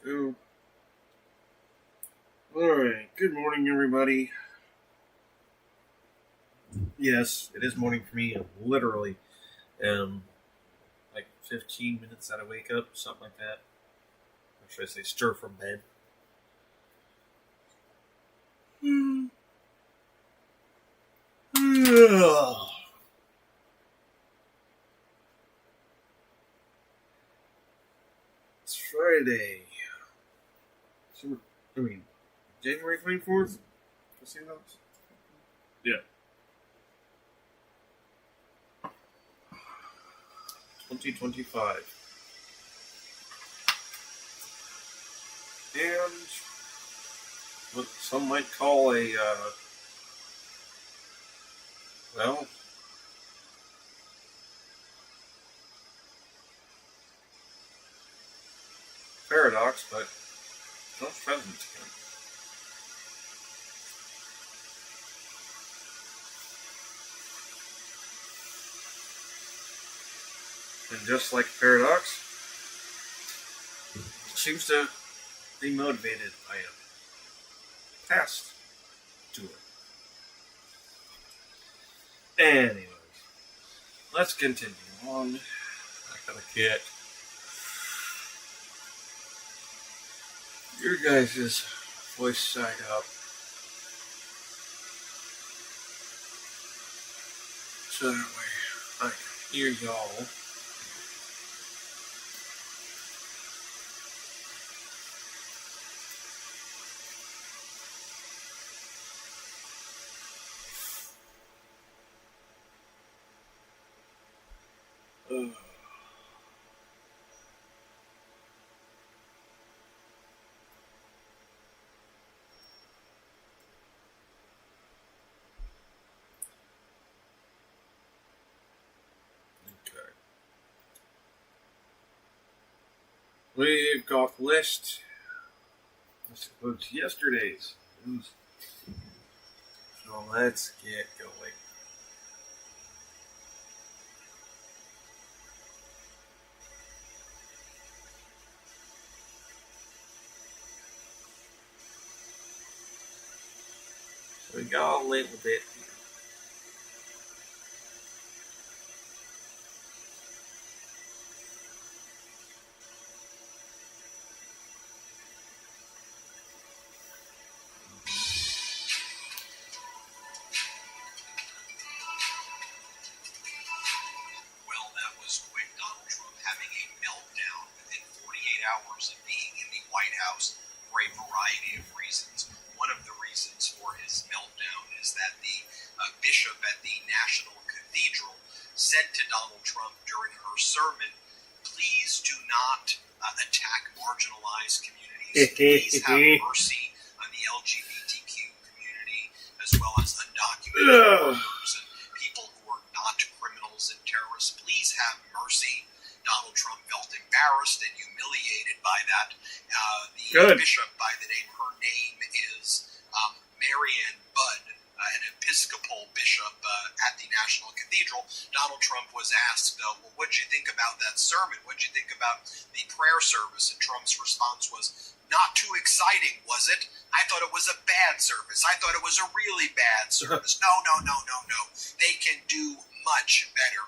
Oh. Alright, good morning everybody. Yes, it is morning for me. I'm literally like 15 minutes out of wake up, something like that. Or should I say stir from bed? It's Friday. January 24th? Yeah. 2025. And what some might call a, paradox, but no present again. And just like paradox, it seems to be motivated by a past to it. Anyways, let's continue on. I gotta get your guys' voice side up. So that way I can hear y'all. We've got the list. I suppose yesterday's news. So let's get going. So we got a little bit here. Hours of being in the White House for a variety of reasons. One of the reasons for his meltdown is that the bishop at the National Cathedral said to Donald Trump during her sermon, "Please do not attack marginalized communities. Please have mercy on the LGBTQ community as well as undocumented workers and people who are not criminals and terrorists. Please have mercy." Donald Trump felt embarrassed and humiliated by that. The bishop by the name, her name is Marianne Budd, an Episcopal bishop at the National Cathedral. Donald Trump was asked, well, what did you think about that sermon? What did you think about the prayer service? And Trump's response was, not too exciting, was it? I thought it was a bad service. I thought it was a really bad service. No. They can do much better.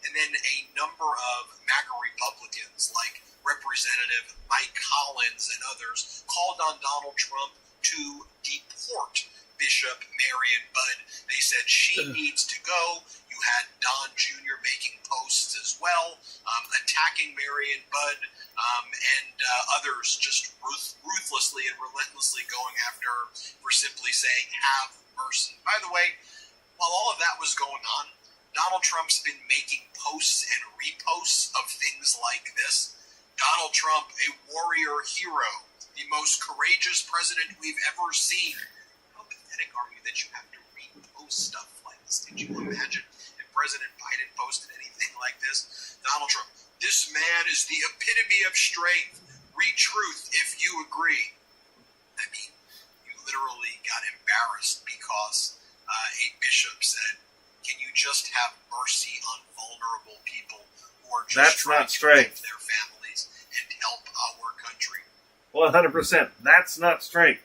And then a number of MAGA Republicans, like Representative Mike Collins and others, called on Donald Trump to deport Bishop Marianne Budd. They said she needs to go. You had Don Jr. making posts as well, attacking Marianne Budd, and others just ruthlessly and relentlessly going after her for simply saying, have mercy. By the way, while all of that was going on, Donald Trump's been making posts and reposts of things like this. Donald Trump, a warrior hero, the most courageous president we've ever seen. How pathetic are you that you have to repost stuff like this? Did you imagine if President Biden posted anything like this? Donald Trump, this man is the epitome of strength. Read truth if you agree. I mean, you literally got embarrassed because a bishop said, can you just have mercy on vulnerable people who are just trying to help their families and help our country? Well, 100%. That's not strength.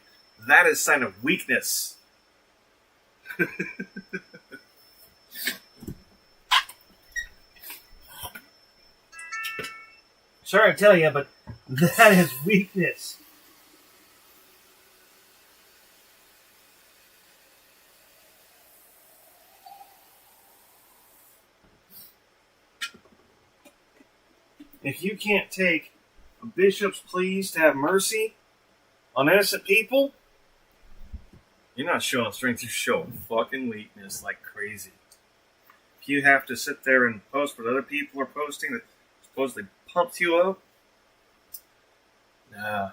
That is sign of weakness. Sorry to tell you, but that is weakness. If you can't take a bishop's pleas to have mercy on innocent people, you're not showing strength, you're showing fucking weakness like crazy. If you have to sit there and post what other people are posting that supposedly pumps you up, nah,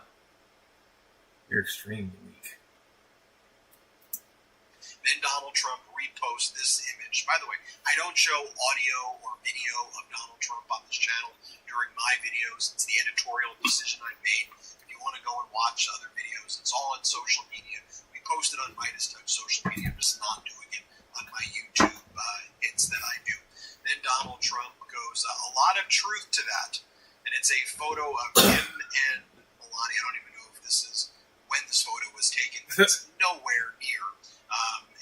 you're extremely weak. Then Donald Trump reposts this image. By the way, I don't show audio or video of Donald Trump on this channel during my videos. It's the editorial decision I made. If you want to go and watch other videos, it's all on social media. We post it on Midas Touch social media. I'm just not doing it on my YouTube hits that I do. Then Donald Trump goes, a lot of truth to that. And it's a photo of him and Melania. I don't even know if this is when this photo was taken, but it's nowhere near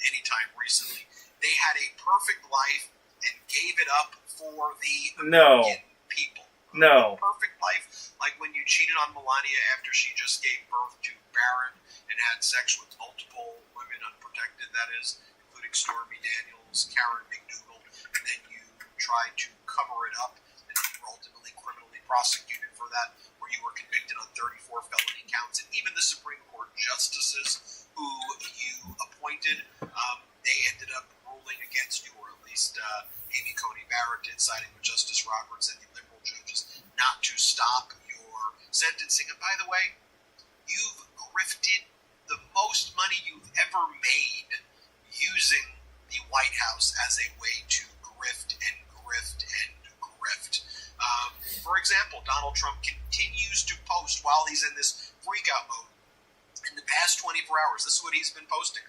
anytime recently. They had a perfect life and gave it up for the American people. No. Perfect life, like when you cheated on Melania after she just gave birth to Barron and had sex with multiple women, unprotected that is, including Stormy Daniels, Karen McDougal, and then you tried to cover it up and you were ultimately criminally prosecuted for that, where you were convicted on 34 felony counts, and even the Supreme Court justices who you appointed, they ended up ruling against you, or at least Amy Coney Barrett did, siding with Justice Roberts and the liberal judges, not to stop your sentencing. And by the way, you've grifted the most money you've ever made using the White House as a way to grift and grift and grift. For example, Donald Trump continues to post while he's in this freakout mode. In the past 24 hours, this is what he's been posting.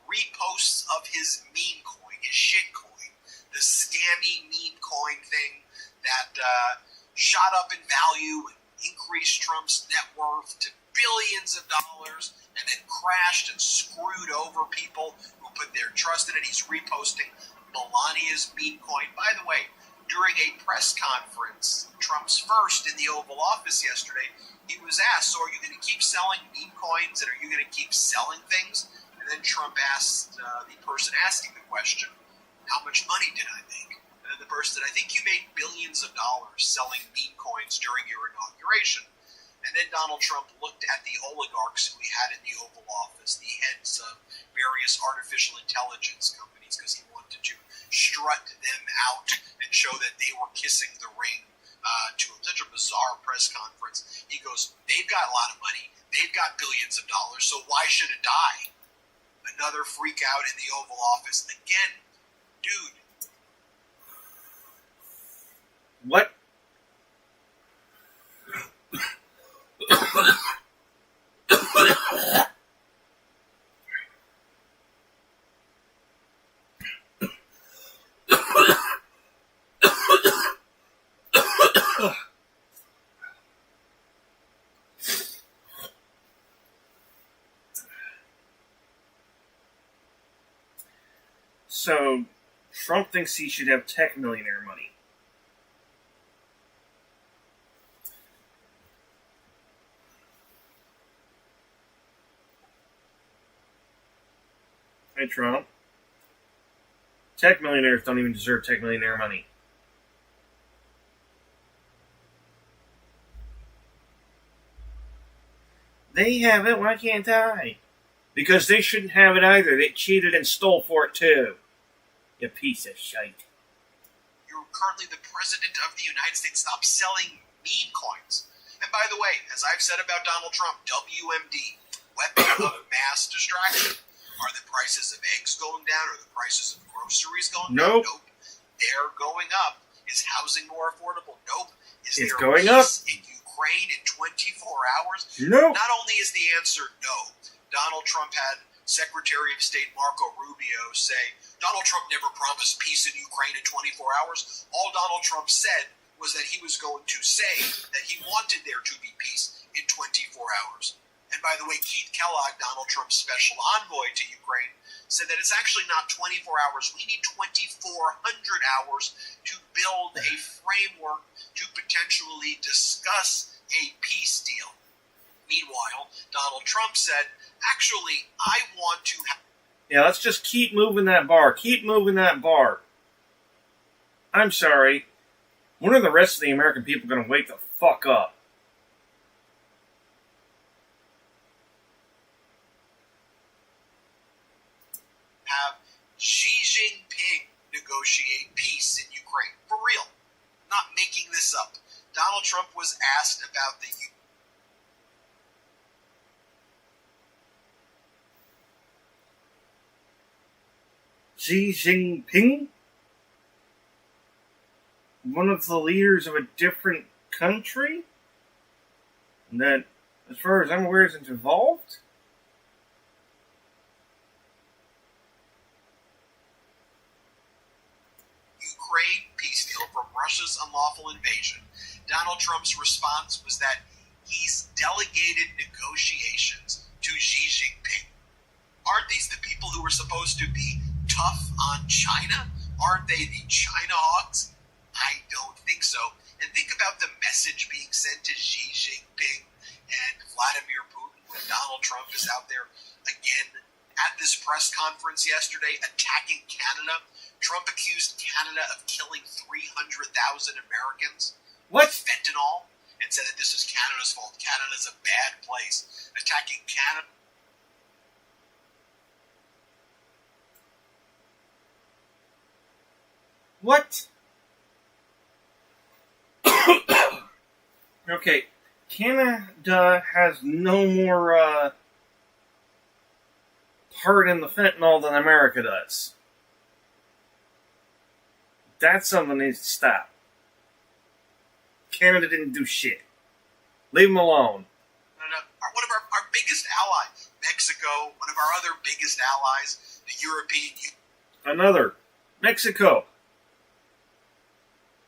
Reposts of his meme coin, his shit coin, the scammy meme coin thing that shot up in value and increased Trump's net worth to billions of dollars and then crashed and screwed over people who put their trust in it. He's reposting Melania's meme coin. By the way, during a press conference, Trump's first in the Oval Office yesterday, he was asked, so are you going to keep selling meme coins and are you going to keep selling things? And then Trump asked the person asking the question, how much money did I make? And then the person said, I think you made billions of dollars selling meme coins during your inauguration. And then Donald Trump looked at the oligarchs who he had in the Oval Office, the heads of various artificial intelligence companies, because he wanted to strut them out and show that they were kissing the ring to such a bizarre press conference. He goes, they've got a lot of money, they've got billions of dollars, so why should it die? Another freak out in the Oval Office. Again, dude. What? So, Trump thinks he should have tech millionaire money. Hey, Trump. Tech millionaires don't even deserve tech millionaire money. They have it, why can't I? Because they shouldn't have it either. They cheated and stole for it too. You piece of shite. You're currently the president of the United States. Stop selling meme coins. And by the way, as I've said about Donald Trump, WMD, weapon of mass distraction. Are the prices of eggs going down? Are the prices of groceries going down? Nope. They're going up. Is housing more affordable? Nope. Is It's there going peace up. in Ukraine in 24 hours? Nope. Not only is the answer no, Donald Trump had Secretary of State Marco Rubio say, Donald Trump never promised peace in Ukraine in 24 hours. All Donald Trump said was that he was going to say that he wanted there to be peace in 24 hours. by the way, Keith Kellogg, Donald Trump's special envoy to Ukraine, said that it's actually not 24 hours. We need 2,400 hours to build a framework to potentially discuss a peace deal. Meanwhile, Donald Trump said, actually, I want to have... Yeah, let's just keep moving that bar. Keep moving that bar. I'm sorry. When are the rest of the American people going to wake the fuck up? Have Xi Jinping negotiate peace in Ukraine. For real. Not making this up. Donald Trump was asked about the... Xi Jinping? One of the leaders of a different country? That, as far as I'm aware, isn't involved? Ukraine peace deal from Russia's unlawful invasion. Donald Trump's response was that he's delegated negotiations to Xi Jinping. Aren't these the people who were supposed to be tough on China? Aren't they the China hawks? I don't think so. And think about the message being sent to Xi Jinping and Vladimir Putin when Donald Trump is out there again at this press conference yesterday attacking Canada. Trump accused Canada of killing 300,000 Americans with fentanyl and said that this is Canada's fault. Canada's a bad place. Attacking Canada. What? Okay, Canada has no more part in the fentanyl than America does. That's something that needs to stop. Canada didn't do shit. Leave them alone. One of our biggest allies, Mexico, one of our other biggest allies, the European Union. Another, Mexico.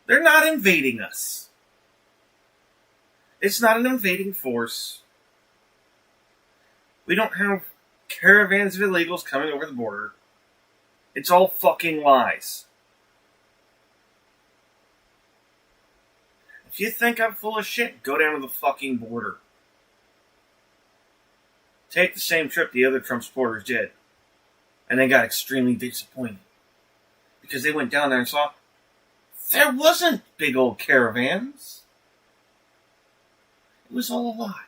They're not invading us. It's not an invading force. We don't have caravans of illegals coming over the border. It's all fucking lies. If you think I'm full of shit, go down to the fucking border. Take the same trip the other Trump supporters did. And they got extremely disappointed. Because they went down there and saw there wasn't big old caravans. It was all a lie.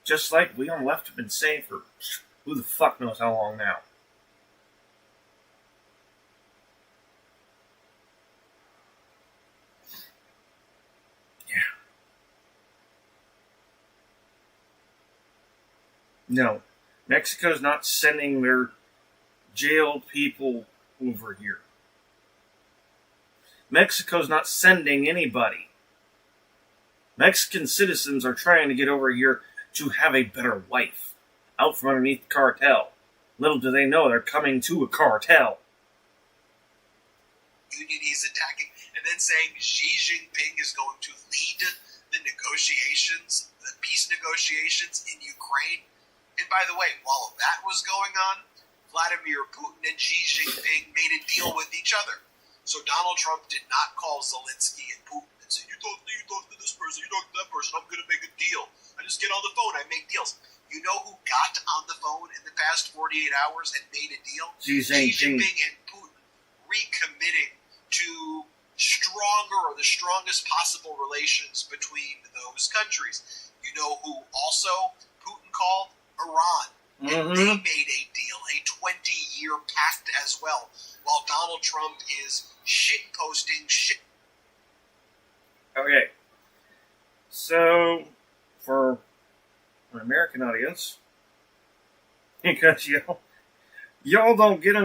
Just like we on the left have been saying for who the fuck knows how long now. Yeah. No. Mexico's not sending their jailed people over here. Mexico's not sending anybody. Mexican citizens are trying to get over here to have a better life out from underneath the cartel. Little do they know they're coming to a cartel. Union he's attacking, and then saying Xi Jinping is going to lead the negotiations, the peace negotiations in Ukraine. And by the way, while that was going on, Vladimir Putin and Xi Jinping made a deal with each other. So Donald Trump did not call Zelensky and Putin and say, you talk to this person, you talk to that person, I'm going to make a deal. I just get on the phone, I make deals. You know who got on the phone in the past 48 hours and made a deal? Xi Jinping and Putin recommitting to stronger or the strongest possible relations between those countries. You know who also Putin called? Iran. And they made a deal, a 20-year pact as well, while Donald Trump is shit-posting shit. Okay. So, for an American audience, because y'all don't get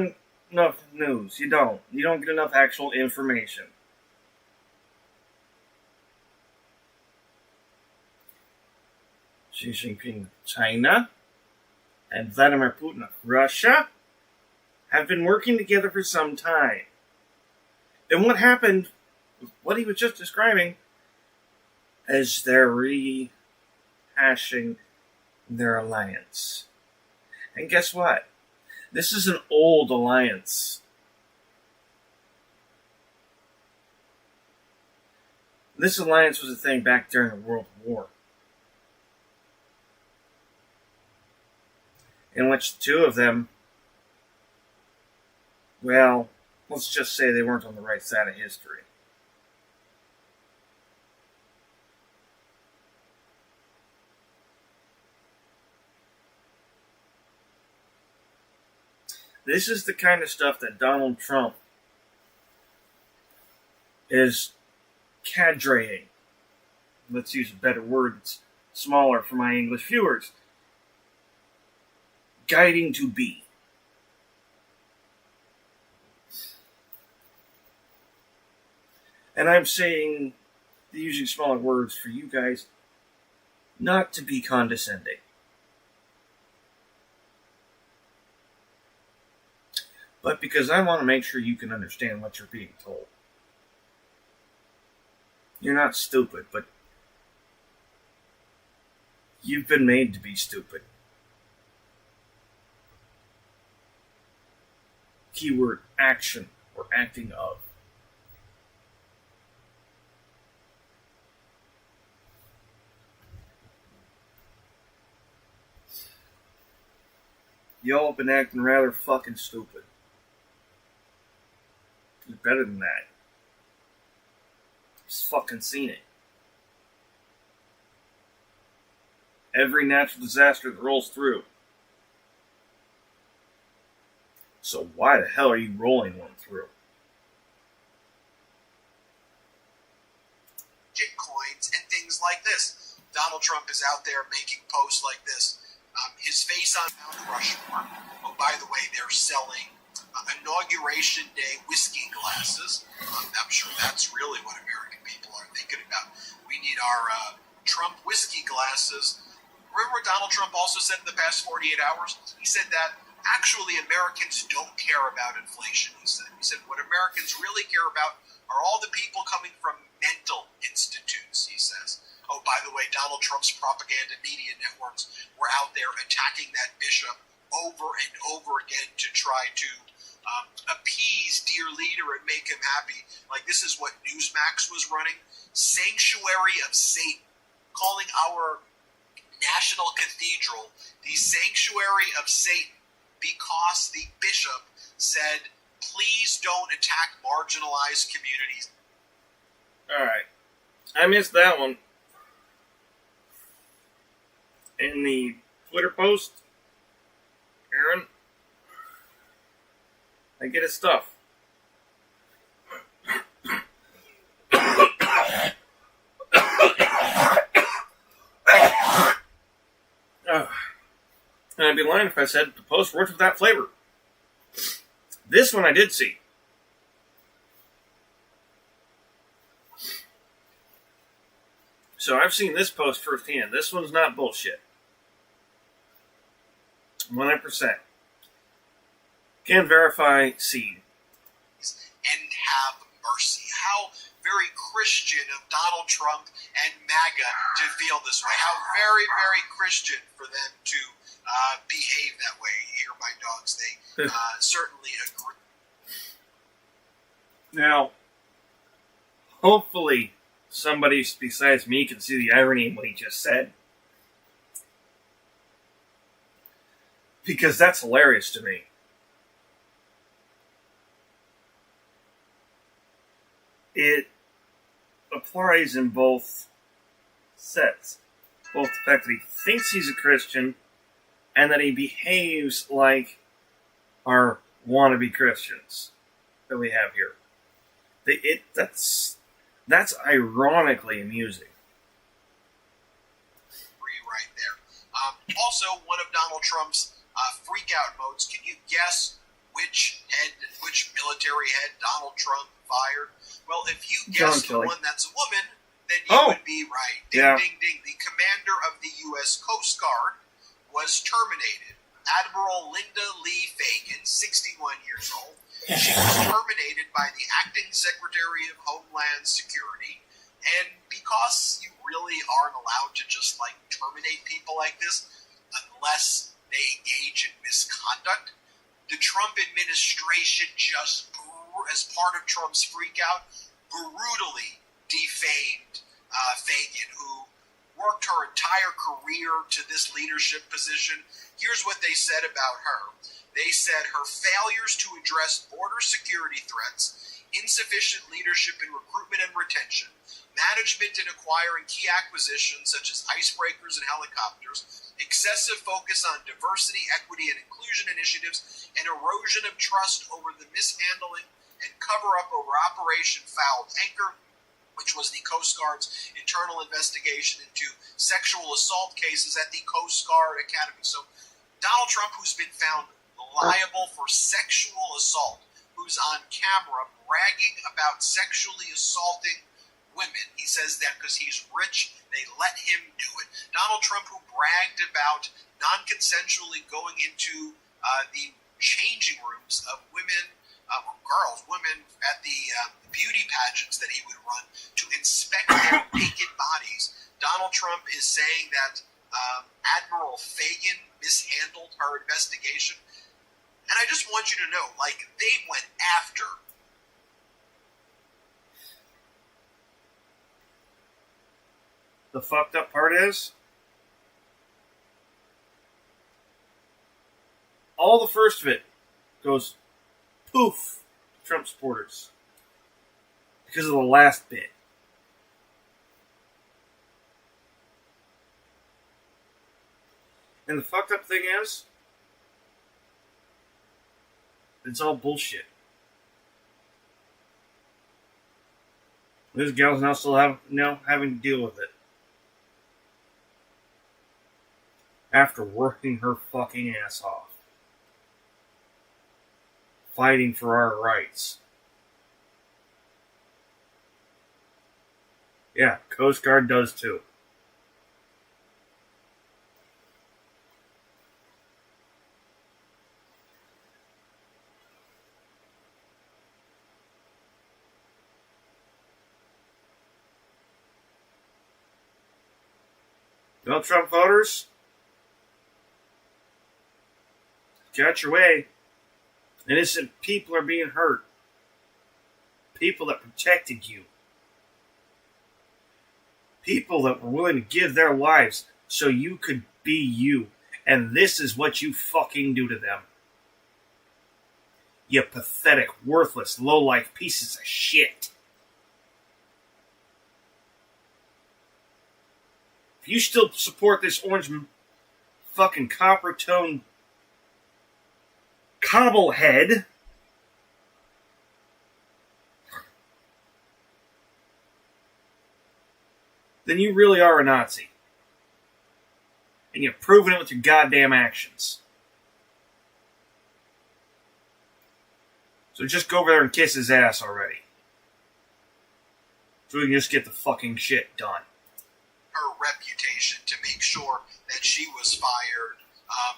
enough news. You don't get enough actual information. Xi Jinping of China and Vladimir Putin of Russia have been working together for some time. And what happened, what he was just describing, as they're rehashing their alliance. And guess what? This is an old alliance. This alliance was a thing back during the World War, in which the two of them, well, let's just say they weren't on the right side of history. This is the kind of stuff that Donald Trump is cadreing. Let's use a better word, it's smaller for my English viewers. Guiding to be. And I'm saying, using smaller words for you guys, not to be condescending. But because I want to make sure you can understand what you're being told. You're not stupid, but you've been made to be stupid. Keyword action or acting of. Y'all have been acting rather fucking stupid. You're better than that. Just fucking seen it. Every natural disaster that rolls through. So why the hell are you rolling one through? Bitcoins and things like this. Donald Trump is out there making posts like this. His face on Mount Rushmore. Oh, by the way, they're selling Inauguration Day whiskey glasses. I'm sure that's really what American people are thinking about. We need our Trump whiskey glasses. Remember what Donald Trump also said in the past 48 hours? He said that actually Americans don't care about inflation, he said what Americans really care about are all the people coming from mental institutes, he says. Oh, by the way, Donald Trump's propaganda media networks were out there attacking that bishop over and over again to try to appease dear leader and make him happy. Like, this is what Newsmax was running. Sanctuary of Satan, calling our national cathedral the Sanctuary of Satan because the bishop said, please don't attack marginalized communities. Alright. I missed that one. In the Twitter post, Aaron, I get his stuff. And I'd be lying if I said the post worked with that flavor. This one I did see. So I've seen this post firsthand. This one's not bullshit. 100%. Can verify seed. And have mercy. How very Christian of Donald Trump and MAGA to feel this way. How very, very Christian for them to behave that way. Here, my dogs, they certainly agree. Now, hopefully somebody besides me can see the irony in what he just said. Because that's hilarious to me. It applies in both sets. Both the fact that he thinks he's a Christian and that he behaves like our wannabe Christians that we have here. That's ironically amusing. Right there. Also, one of Donald Trump's freak-out modes. Can you guess which military head Donald Trump fired? Well, if you guess the one that's a woman, then you would be right. Ding, ding, ding. The commander of the U.S. Coast Guard was terminated. Admiral Linda Lee Fagan, 61 years old. She was terminated by the acting Secretary of Homeland Security And because you really aren't allowed to just like terminate people like this unless they engage in misconduct, the Trump administration just, as part of Trump's freakout, brutally defamed Fagin, who worked her entire career to this leadership position. Here's what they said about her. They said her failures to address border security threats, insufficient leadership in recruitment and retention, management in acquiring key acquisitions such as icebreakers and helicopters, excessive focus on diversity, equity, and inclusion initiatives, and erosion of trust over the mishandling and cover-up over Operation Fouled Anchor, which was the Coast Guard's internal investigation into sexual assault cases at the Coast Guard Academy. So Donald Trump, who's been found liable for sexual assault, who's on camera bragging about sexually assaulting women. He says that because he's rich, they let him do it. Donald Trump, who bragged about non-consensually going into the changing rooms of women, women at the beauty pageants that he would run to inspect their naked bodies. Donald Trump is saying that Admiral Fagin mishandled her investigation. And I just want you to know, like, they went after. The fucked up part is, all the first of it goes poof, Trump supporters. Because of the last bit. And the fucked up thing is, it's all bullshit. This gal's now still having to deal with it. After working her fucking ass off. Fighting for our rights. Yeah, Coast Guard does too. Well, Trump voters, get out your way. Innocent people are being hurt. People that protected you. People that were willing to give their lives so you could be you. And this is what you fucking do to them. You pathetic, worthless, low-life pieces of shit. If you still support this orange fucking copper-toned cobblehead, then you really are a Nazi. And you've proven it with your goddamn actions. So just go over there and kiss his ass already. So we can just get the fucking shit done. Her reputation to make sure that she was fired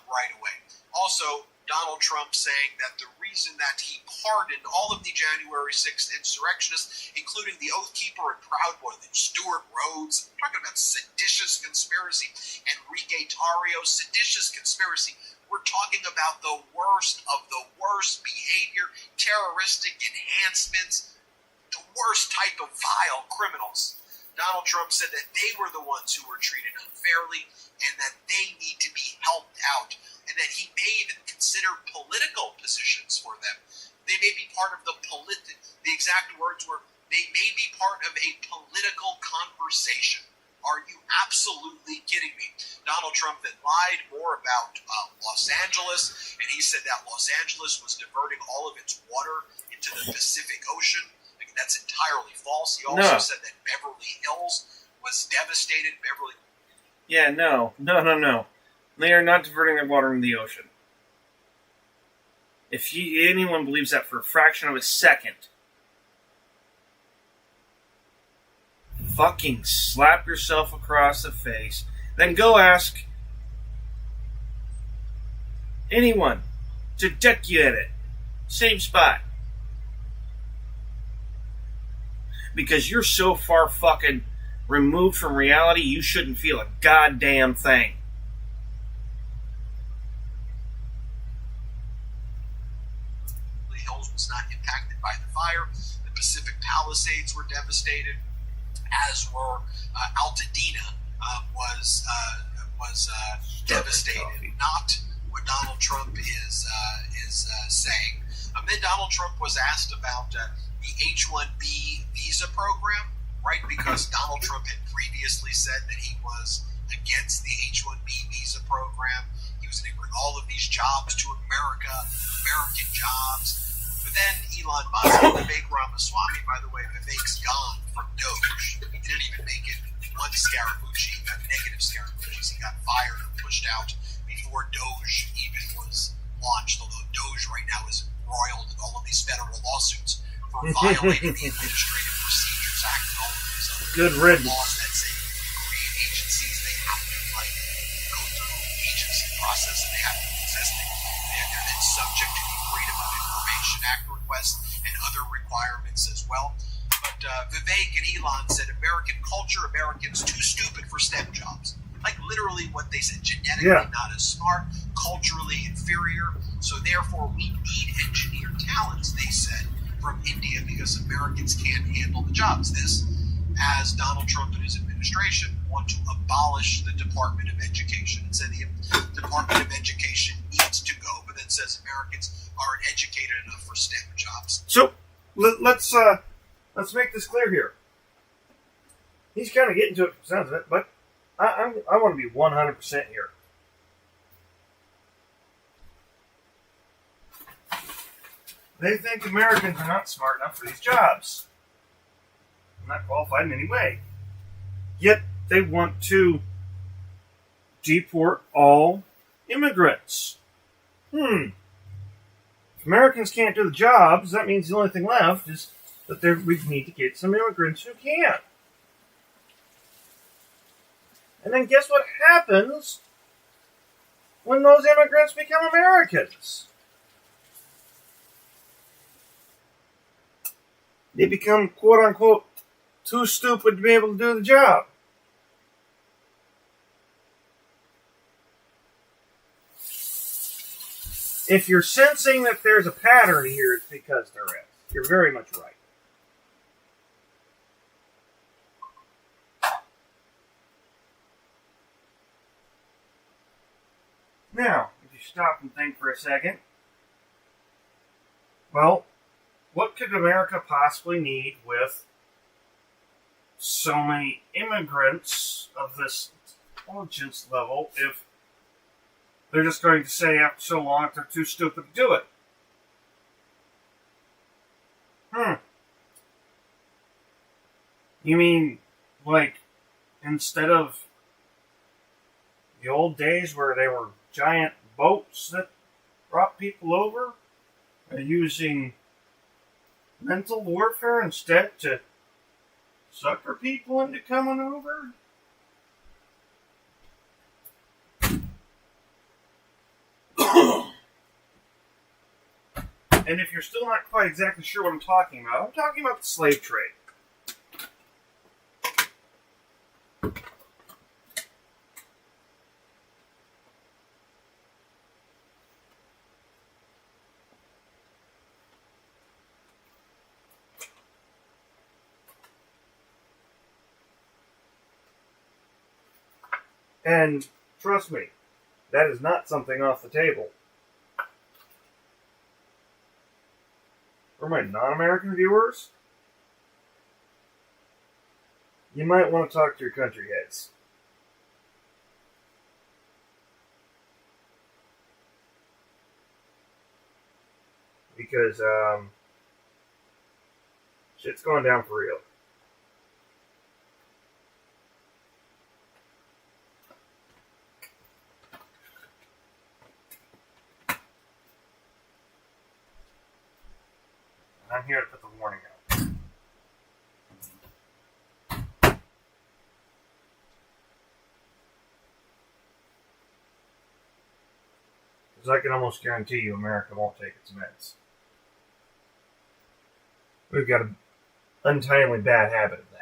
right away. Also, Donald Trump saying that the reason that he pardoned all of the January 6th insurrectionists, including the Oath Keeper and Proud Boy, Stuart Rhodes, I'm talking about seditious conspiracy, Enrique Tarrio, seditious conspiracy. We're talking about the worst of the worst behavior, terroristic enhancements, the worst type of vile criminals. Donald Trump said that they were the ones who were treated unfairly and that they need to be helped out, and that he may even consider political positions for them. They may be part of the exact words were, they may be part of a political conversation. Are you absolutely kidding me? Donald Trump then lied more about Los Angeles, and he said that Los Angeles was diverting all of its water into the Pacific Ocean. That's entirely false. He also said that Beverly Hills was devastated. Yeah, no. They are not diverting their water into the ocean. If anyone believes that for a fraction of a second, fucking slap yourself across the face. Then go ask anyone to deck you at it. Same spot. because you're so far fucking removed from reality, you shouldn't feel a goddamn thing. The Hills was not impacted by the fire. The Pacific Palisades were devastated, as were Altadena was devastated. Coffee. Not what Donald Trump is saying. Then Donald Trump was asked about the H-1B visa program, right? Because Donald Trump had previously said that he was against the H-1B visa program. He was going to bring all of these jobs to America, American jobs. But then Elon Musk and Vivek Ramaswamy, by the way, Vivek's gone from Doge. He didn't even make it one Scaramucci. He got negative Scaramucci's. He got fired or pushed out before Doge even was launched, although Doge right now is embroiled in all of these federal lawsuits for violating the Administrative Procedures Act and all of these other Good riddance. laws that say you create agencies, they have to go through agency process and they have to be existing. They're then subject to the Freedom of Information Act requests and other requirements as well. But Vivek and Elon said American culture, Americans too stupid for STEM jobs. Like literally what they said, genetically not as smart, culturally inferior, so therefore we need engineer talents, they said, from India because Americans can't handle the jobs. This, as Donald Trump and his administration want to abolish the Department of Education and said the Department of Education needs to go, but then says Americans aren't educated enough for STEM jobs. So let's make this clear here. He's kind of getting to it, sounds of it, but I want to be 100% here. They think Americans are not smart enough for these jobs. Not qualified in any way. Yet they want to deport all immigrants. If Americans can't do the jobs, that means the only thing left is that we need to get some immigrants who can. And then guess what happens when those immigrants become Americans? They become, quote-unquote, too stupid to be able to do the job. If you're sensing that there's a pattern here, it's because there is. You're very much right. Now, if you stop and think for a second, well, what could America possibly need with so many immigrants of this intelligence level if they're just going to say after so long that they're too stupid to do it? You mean, like, instead of the old days where they were giant boats that brought people over, they're using mental warfare instead to sucker people into coming over? And if you're still not quite exactly sure what I'm talking about the slave trade. And trust me, that is not something off the table. For my non-American viewers, you might want to talk to your country heads. Because, shit's going down for real. I'm here to put the warning out. Because I can almost guarantee you America won't take its meds. We've got a untimely bad habit of that.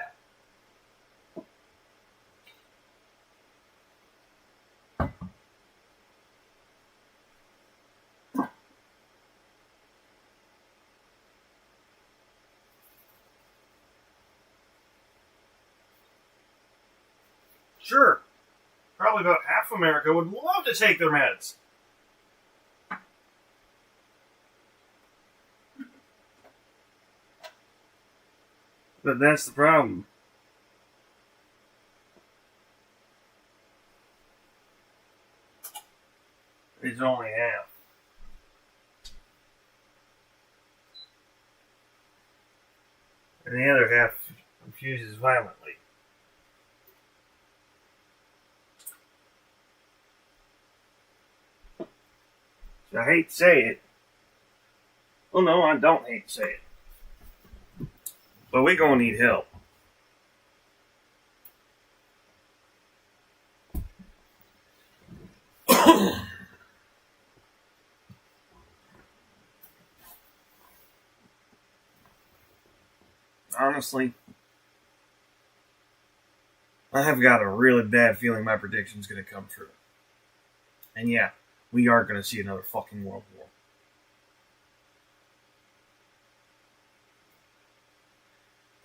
Sure, probably about half America would love to take their meds. But that's the problem. It's only half. And the other half refuses violently. I hate to say it. Well, no, I don't hate to say it. But we gonna need help. Honestly, I have got a really bad feeling my prediction's gonna come true. And yeah, we are gonna see another fucking world war.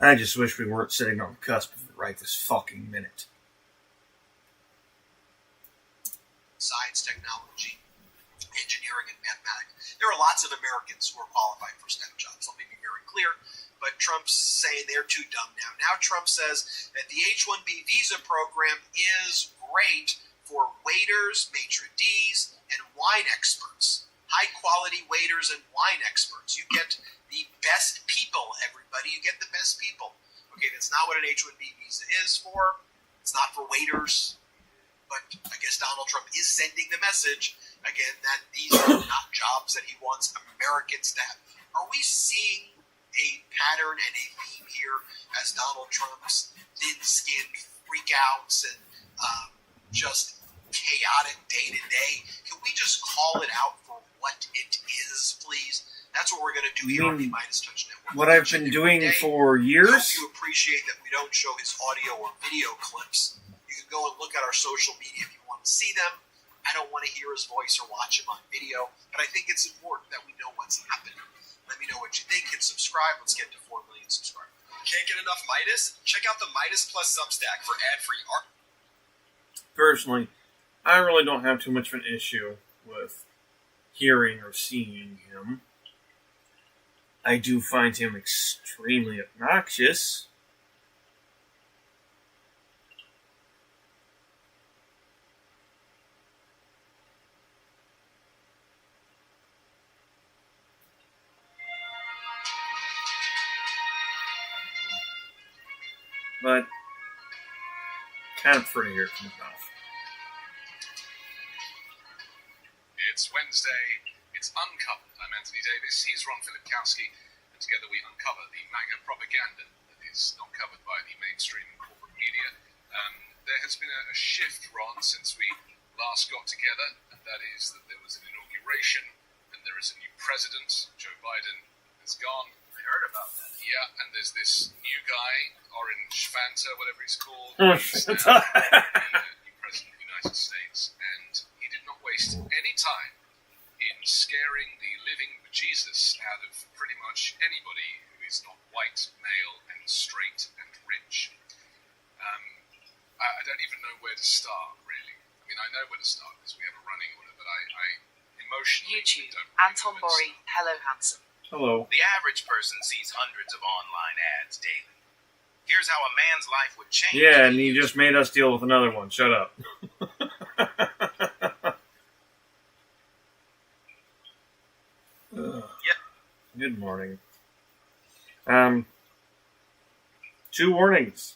I just wish we weren't sitting on the cusp of it right this fucking minute. Science, technology, engineering, and mathematics. There are lots of Americans who are qualified for STEM jobs. Let me be very clear. But Trump's saying they're too dumb now. Now Trump says that the H-1B visa program is great for waiters, maitre d's, and wine experts. High-quality waiters and wine experts. You get the best people, everybody. You get the best people. Okay, that's not what an H-1B visa is for. It's not for waiters. But I guess Donald Trump is sending the message, again, that these are not jobs that he wants Americans to have. Are we seeing a pattern and a theme here as Donald Trump's thin-skinned freakouts and just chaotic day-to-day? Can we just call it out for what it is, please? That's what we're going to do here on the Midas Touch Network. What I've been doing for years? I hope you appreciate that we don't show his audio or video clips. You can go and look at our social media if you want to see them. I don't want to hear his voice or watch him on video, but I think it's important that we know what's happening. Let me know what you think and subscribe. Let's get to 4 million subscribers. Can't get enough Midas? Check out the Midas Plus Substack for ad-free art. Personally, I really don't have too much of an issue with hearing or seeing him. I do find him extremely obnoxious. But kind of pretty to hear it from his mouth. It's Wednesday. It's Uncovered. I'm Anthony Davis. He's Ron Filipkowski. And together we uncover the MAGA propaganda that is not covered by the mainstream and corporate media. There has been a shift, Ron, since we last got together. And that is that there was an inauguration. And there is a new president. Joe Biden has gone. I heard about that. Yeah, and there's this new guy, Orange Fanta, whatever he's called. He's now the new president of the United States. And he did not waste any time in scaring the living bejesus out of pretty much anybody who is not white, male, and straight and rich. I don't even know where to start, really. I mean, I know where to start because we have a running order, but I emotionally YouTube, don't Anton know where to Bori, hello handsome. Hello. The average person sees hundreds of online ads daily. Here's how a man's life would change. Yeah, and you just made us deal with another one. Shut up. Good morning. 2 warnings.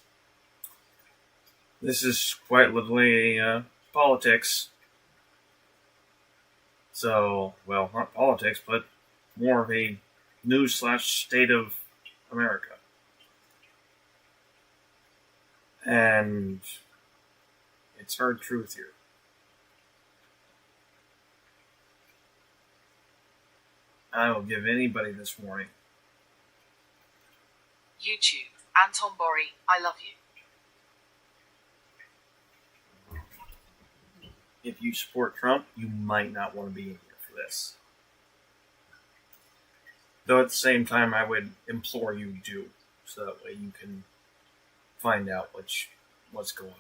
This is quite literally politics. So, well, not politics, but more of a news/state of America. And it's hard truth here. I will give anybody this warning. YouTube, Anton Bori, I love you. If you support Trump, you might not want to be in here for this. Though at the same time, I would implore you to do, so that way you can find out what's going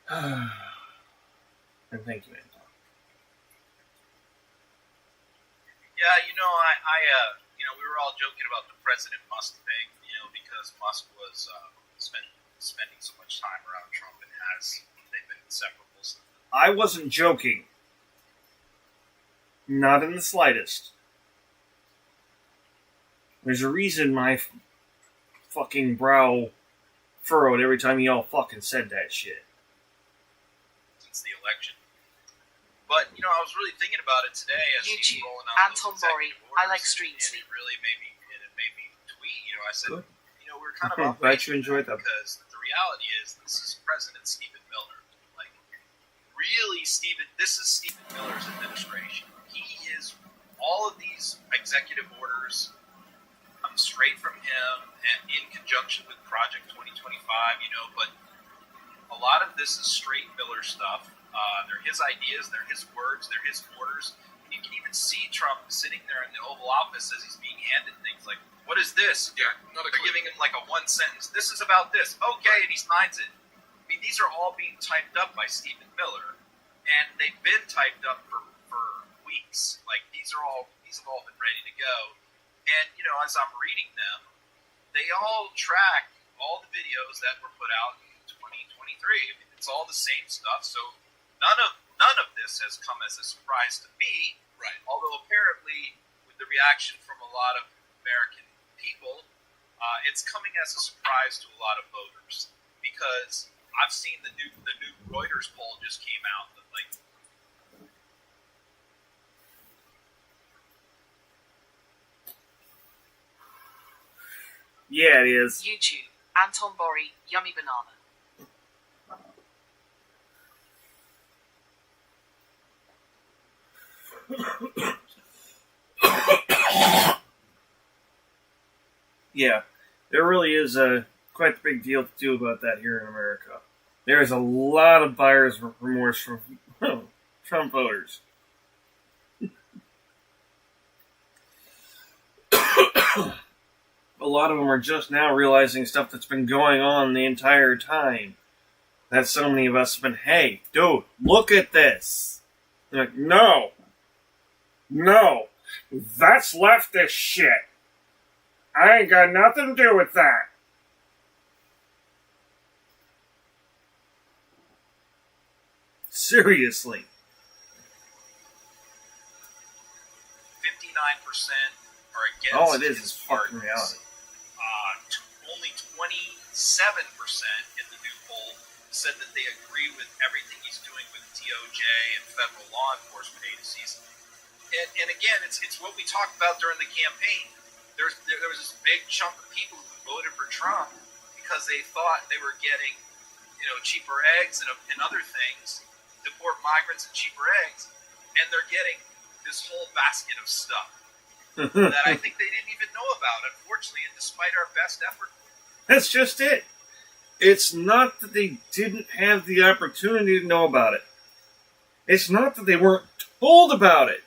on. And thank you, Anton. Yeah, we were all joking about the President Musk thing, because Musk was spending so much time around Trump and they've been inseparable. I wasn't joking. Not in the slightest. There's a reason my fucking brow furrowed every time y'all fucking said that shit. Since the election. But, I was really thinking about it today as YouTube, he's rolling out Anton those Bori, executive I like orders, stream and sleep. it really made me tweet. I said, Good. we're kind of I'm glad outraged you enjoyed that. because the reality is this is President Stephen Miller. Like, really, this is Stephen Miller's administration. He is, all of these executive orders come straight from him and in conjunction with Project 2025, but a lot of this is straight Miller stuff. They're his ideas, they're his words, they're his orders. You can even see Trump sitting there in the Oval Office as he's being handed things like, what is this? Yeah, not a They're clue. giving him like a one sentence, this is about this, okay, and he signs it. I mean, these are all being typed up by Stephen Miller, and they've been typed up for weeks. Like, these have all been ready to go. And, as I'm reading them, they all track all the videos that were put out in 2023. I mean, it's all the same stuff, so none of this has come as a surprise to me. Right. Although apparently, with the reaction from a lot of American people, it's coming as a surprise to a lot of voters, because I've seen the new Reuters poll just came out that, like, Yeah, it is. YouTube, Anton Bori, yummy banana. Yeah, there really is quite a big deal to do about that here in America. There is a lot of buyer's remorse from Trump voters. A lot of them are just now realizing stuff that's been going on the entire time. That so many of us have been, hey, dude, look at this. They're like, no, that's leftist shit. I ain't got nothing to do with that. Seriously. 59% are against. All it is his fucking pardons. reality. Only 27% in the new poll said that they agree with everything he's doing with DOJ and federal law enforcement agencies. And again, it's what we talked about during the campaign. There was this big chunk of people who voted for Trump because they thought they were getting, cheaper eggs and other things, deport migrants and cheaper eggs, and they're getting this whole basket of stuff that I think they didn't even know about, unfortunately, and despite our best effort. That's just it. It's not that they didn't have the opportunity to know about it. It's not that they weren't told about it.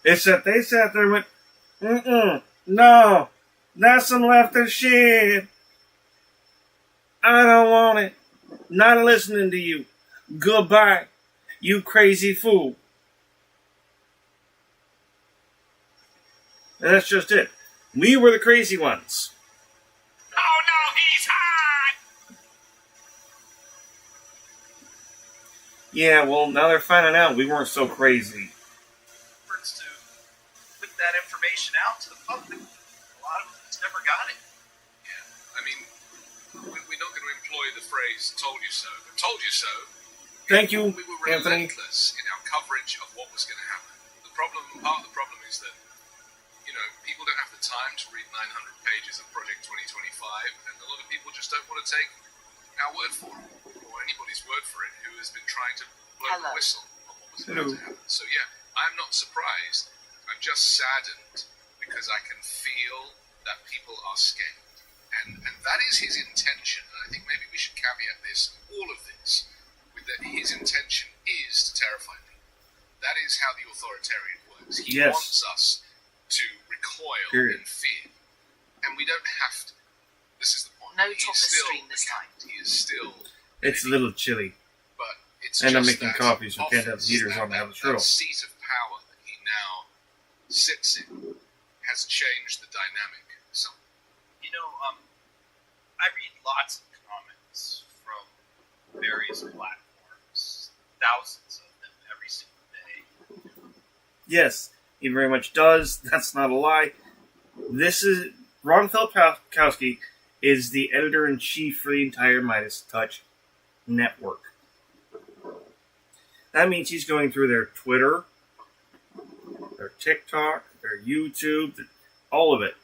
It's that they sat there and went, no, that's some leftist shit. I don't want it. Not listening to you. Goodbye, you crazy fool. And that's just it. We were the crazy ones. Oh no, he's hot! Yeah, well, now they're finding out we weren't so crazy. Efforts to put that information out to the public. A lot of them just never got it. Yeah, I mean, we're not going to employ the phrase "told you so," but "told you so." Thank you, We were Anthony. relentless in our coverage of what was going to happen. Part of the problem is that, people don't have the time to read 900 pages of Project 2025, and a lot of people just don't want to take our word for it, or anybody's word for it, who has been trying to blow Hello. the whistle on what was Hello. about to happen. So yeah, I'm not surprised. I'm just saddened because I can feel that people are scared. And that is his intention. And I think maybe we should caveat this, all of this, with that his intention is to terrify people. That is how the authoritarian works. He Yes. wants us to recoil Period. in fear. And we don't have to. This is the point. No He's top of the still stream this time. He is still... It's a little chilly. But it's And I'm just making that coffee, so we can't have the office, heaters on to have the show. That seat of power that he now sits in has changed the dynamic. So, You know, I read lots of comments from various platforms, thousands of them every single day. Yes, he very much does. That's not a lie. This is Ron Felkowski is the editor-in-chief for the entire Midas Touch network. That means he's going through their Twitter, their TikTok, their YouTube, all of it.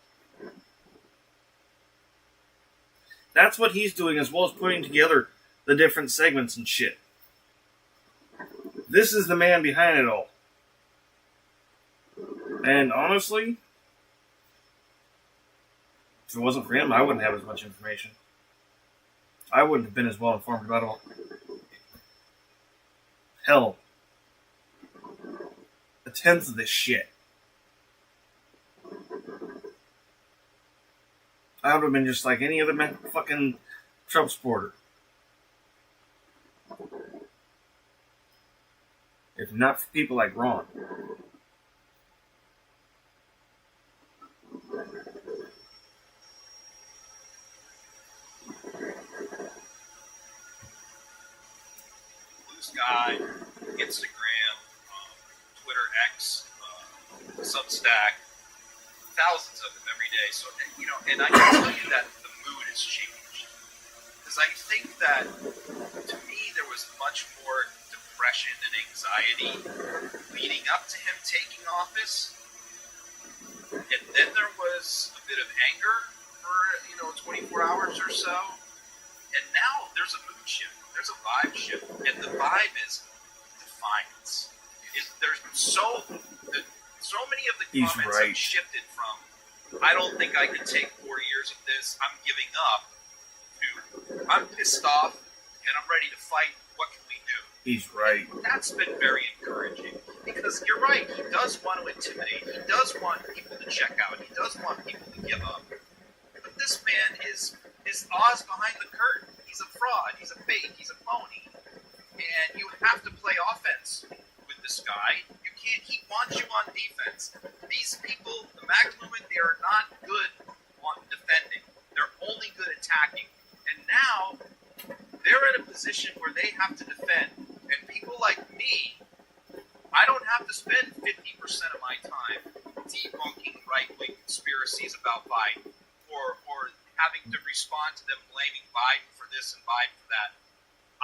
That's what he's doing, as well as putting together the different segments and shit. This is the man behind it all. And honestly, if it wasn't for him, I wouldn't have as much information. I wouldn't have been as well informed about it all. Hell, a tenth of this shit. I would have been just like any other fucking Trump supporter. If not for people like Ron. Blue Sky, Instagram, Twitter X, Substack, thousands of them every day. So, you know, and I can tell you that the mood has changed. Because I think that, to me, there was much more depression and anxiety leading up to him taking office. And then there was a bit of anger for, 24 hours or so. And now there's a mood shift. There's a vibe shift. And the vibe is defiance. There's so many of the He's comments right. have shifted from, I don't think I can take 4 years of this, I'm giving up, to, I'm pissed off and I'm ready to fight, what can we do? He's right. That's been very encouraging, because you're right, he does want to intimidate, he does want people to check out, he does want people to give up. But this man is Oz behind the curtain. He's a fraud, he's a fake, he's a phony. And you have to play offense with this guy. You can't, he wants you on defense. These people, the MAGA movement, they are not good on defending. They're only good attacking. And now, they're in a position where they have to defend. And people like me, I don't have to spend 50% of my time debunking right-wing conspiracies about Biden, or having to respond to them blaming Biden for this and Biden for that.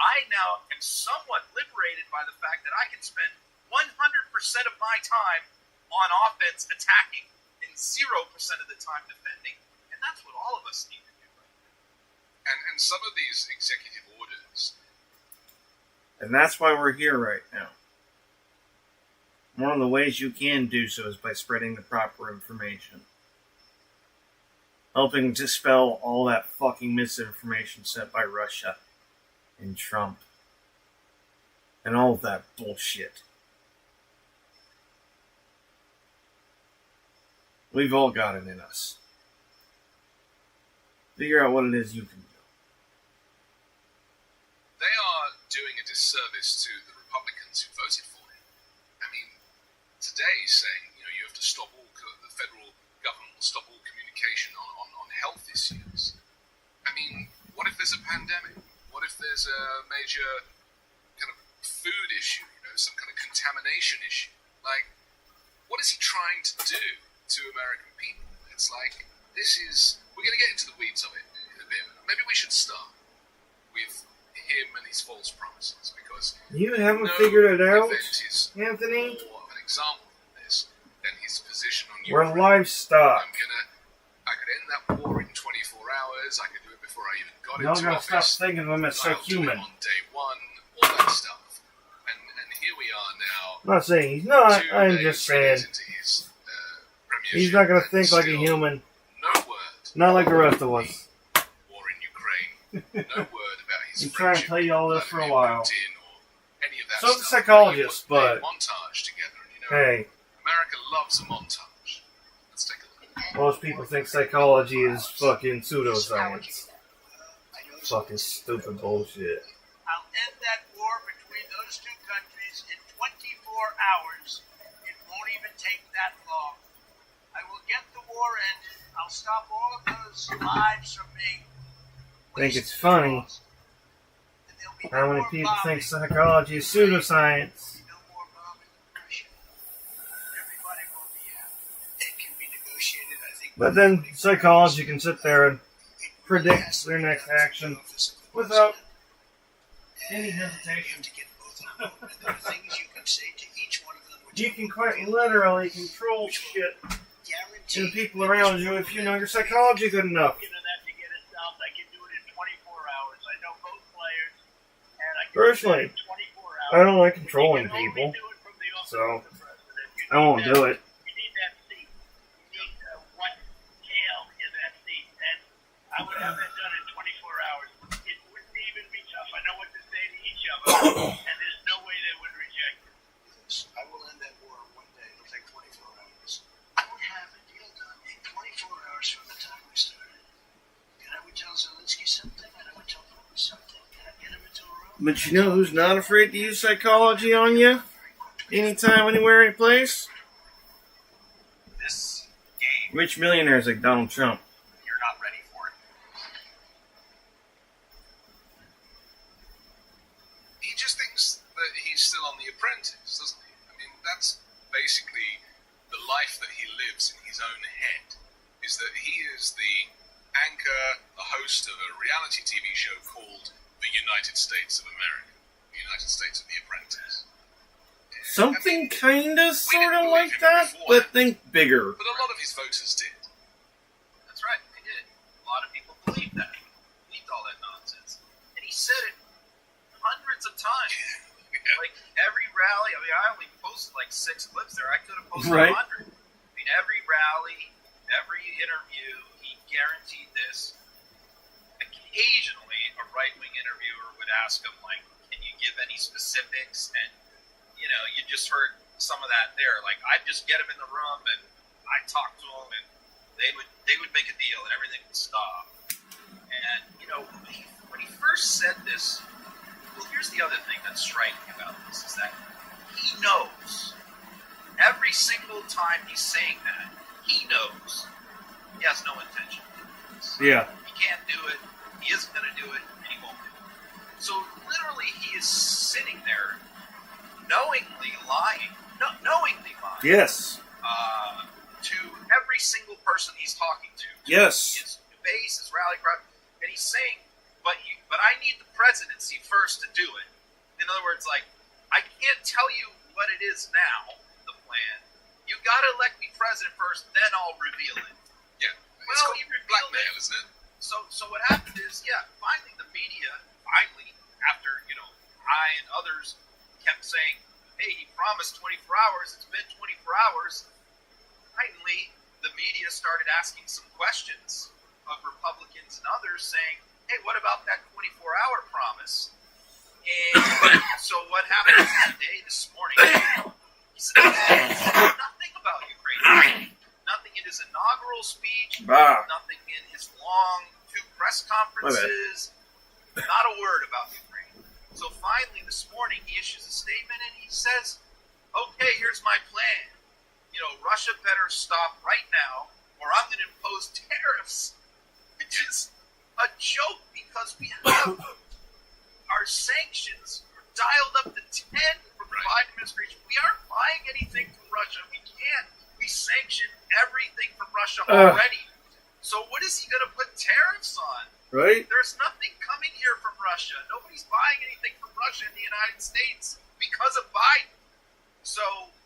I now am somewhat liberated by the fact that I can spend 100% of my time on offense attacking and 0% of the time defending. And that's what all of us need to do right now. and some of these executive orders, And that's why we're here right now. One of the ways you can do so is by spreading the proper information. Helping dispel all that fucking misinformation sent by Russia and Trump. And all of that bullshit. We've all got it in us. Figure out what it is you can do. they are doing a disservice to the Republicans who voted for him. I mean, today saying, you have to stop all, the federal government will stop all communication on health issues. I mean, what if there's a pandemic? What if there's a major kind of food issue, some kind of contamination issue? Like, what is he trying to do to American people? It's like, we're going to get into the weeds of it in a bit. Maybe we should start with him and his false promises, because You haven't figured it out, event is Anthony? more of an example of this than his position on We're Ukraine. livestock. I could end that war in 24 hours. I could do it before I even got Y'all into gotta stop office. thinking of them as so I'll do it human. on day one, all that stuff. And here we are now. I'm not saying he's not. 2 I'm days, just 3 saying days into his premiership, he's not going to and think like a still human. No word. Not like the rest of us. War in Ukraine. No word about his He's trying to friendship tell you all this with for a Vladimir while. Putin or any of that So it's a stuff. psychologist, They put a but montage together, and hey, America loves a montage. Let's take a look. most people think psychology is fucking pseudoscience. Fucking stupid bullshit. I'll end that war between those two countries in 24 hours. It won't even take that long. I will get the war ended. I'll stop all of those lives from being Think it's wasted funny and lost. And there'll be how no many more people think bombing. psychology is pseudoscience. No more bombing in Russia. Everybody will be happy. It can be negotiated, I think. But then psychology can sit there and predict their next action without any hesitation. You can quite literally control shit to the people around you if you know your psychology good enough. I can do it in 24 hours. I know both players, and I can Personally, do it in 24 hours. I don't like controlling You can only people, do it from the office so of the president. You I won't need do that- it. You need that seat. You need one tail in that seat, and I would have that done in 24 hours. It wouldn't even be tough. I know what to say to each of them, and there's no way they would reject it. I will end that war one day. It'll take 24 hours. I would have a deal done in 24 hours from the time we started. And I would tell Zelensky something, and I would tell Putin something, and I'd get him into a room. But you know who's not afraid to use psychology on you? Anytime, anywhere, any place? This game, Rich millionaires like Donald Trump. you're not ready for it. He just thinks that he's still on The Apprentice, doesn't he? I mean, that's basically the life that he lives in his own head, is that he is the anchor, the host of a reality TV show called The United States of America, the United States of The Apprentice. Something kinda, sorta believe like him that, beforehand. but think bigger. But a lot of his voters did. That's right, they did. A lot of people believed that. Believed all that nonsense. And he said it hundreds of times. Yeah. Like every rally, I mean, I only posted like 6 clips there. I could have posted Right. 100. I mean, every rally, every interview, he guaranteed this. Occasionally, a right-wing interviewer would ask him, like, can you give any specifics? And, you know, you just heard some of that there. Like, I'd just get him in the room and I'd talk to him and they would make a deal and everything would stop. And, you know, when he first said this, well, here's the other thing that's striking about this is that he knows every single time he's saying that, he knows he has no intention to do this. Yeah. He can't do it, he isn't going to do it, and he won't do it. So literally he is sitting there knowingly lying, Yes. to every single person he's talking to. Yes. His base, his rally crowd, and he's saying, but I need the presidency first to do it. In other words, like, I can't tell you what it is now, the plan. You got to elect me president first, then I'll reveal it. Yeah. It's Well, called he revealed blackmail, it. isn't it? So what happened is, yeah, finally the media, after, you know, I and others kept saying, hey, he promised 24 hours, it's been 24 hours. Finally, the media started asking some questions of Republicans and others saying, hey, what about that 24-hour promise? And so what happened today, this morning, he said nothing about Ukraine. Nothing in his inaugural speech, Ah. nothing in his long 2 press conferences, not a word about Ukraine. So finally this morning he issues a statement and he says, okay, here's my plan. You know, Russia better stop right now or I'm going to impose tariffs, which is a joke because we have our sanctions are dialed up to 10 from the Biden administration. We aren't buying anything from Russia. We can't. We sanction everything from Russia already. So what is he going to put tariffs on? Right? There's nothing coming here from Russia. Nobody's buying anything from Russia in the United States because of Biden. So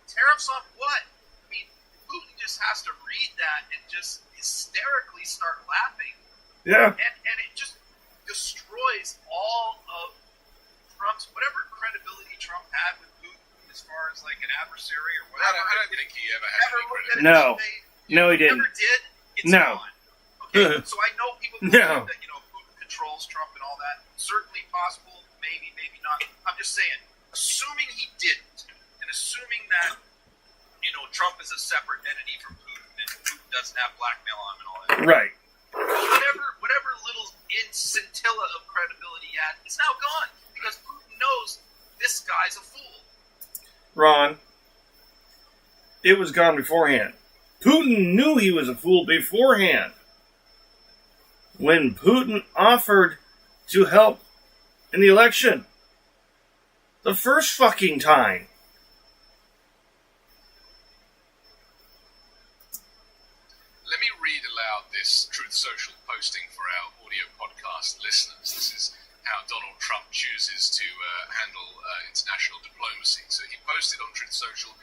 tariffs on what? I mean, Putin just has to read that and just hysterically start laughing. Yeah. And it just destroys all of Trump's, whatever credibility Trump had with Putin, as far as like an adversary or I whatever? don't think he ever had Ever any looked at it No. this way? No, he didn't. Never did? It's No. gone. Okay, so I know people believe No. that, Putin controls Trump and all that. Certainly possible, maybe, maybe not. I'm just saying, assuming he didn't, and assuming that, Trump is a separate entity from Putin, and Putin doesn't have blackmail on him and all that. Right. Whatever little scintilla of credibility he had is now gone, because Putin knows this guy's a fool. Ron, it was gone beforehand. Putin knew he was a fool beforehand. When Putin offered to help in the election. The first fucking time. Let me read aloud this Truth Social posting for our audio podcast listeners. This is how Donald Trump chooses to handle international diplomacy. So he posted on Truth Social,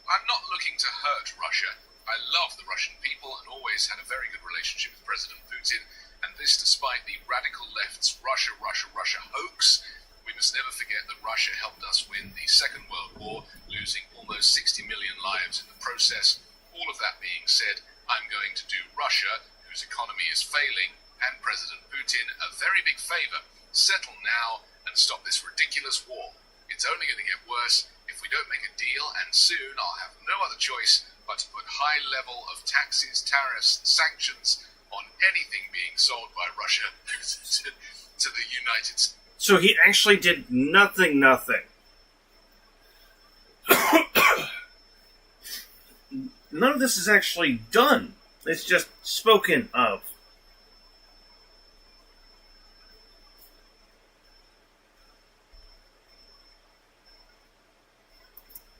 "I'm not looking to hurt Russia. I love the Russian people and always had a very good relationship with President Putin, and this despite the radical left's Russia, Russia, Russia hoax. We must never forget that Russia helped us win the Second World War, losing almost 60 million lives in the process. All of that being said, I'm going to do Russia, whose economy is failing, and President Putin a very big favor. Settle now and stop this ridiculous war. It's only going to get worse if we don't make a deal, and soon I'll have no other choice but to put high level of taxes, tariffs, sanctions on anything being sold by Russia to the United States." So he actually did nothing. None of this is actually done. It's just spoken of.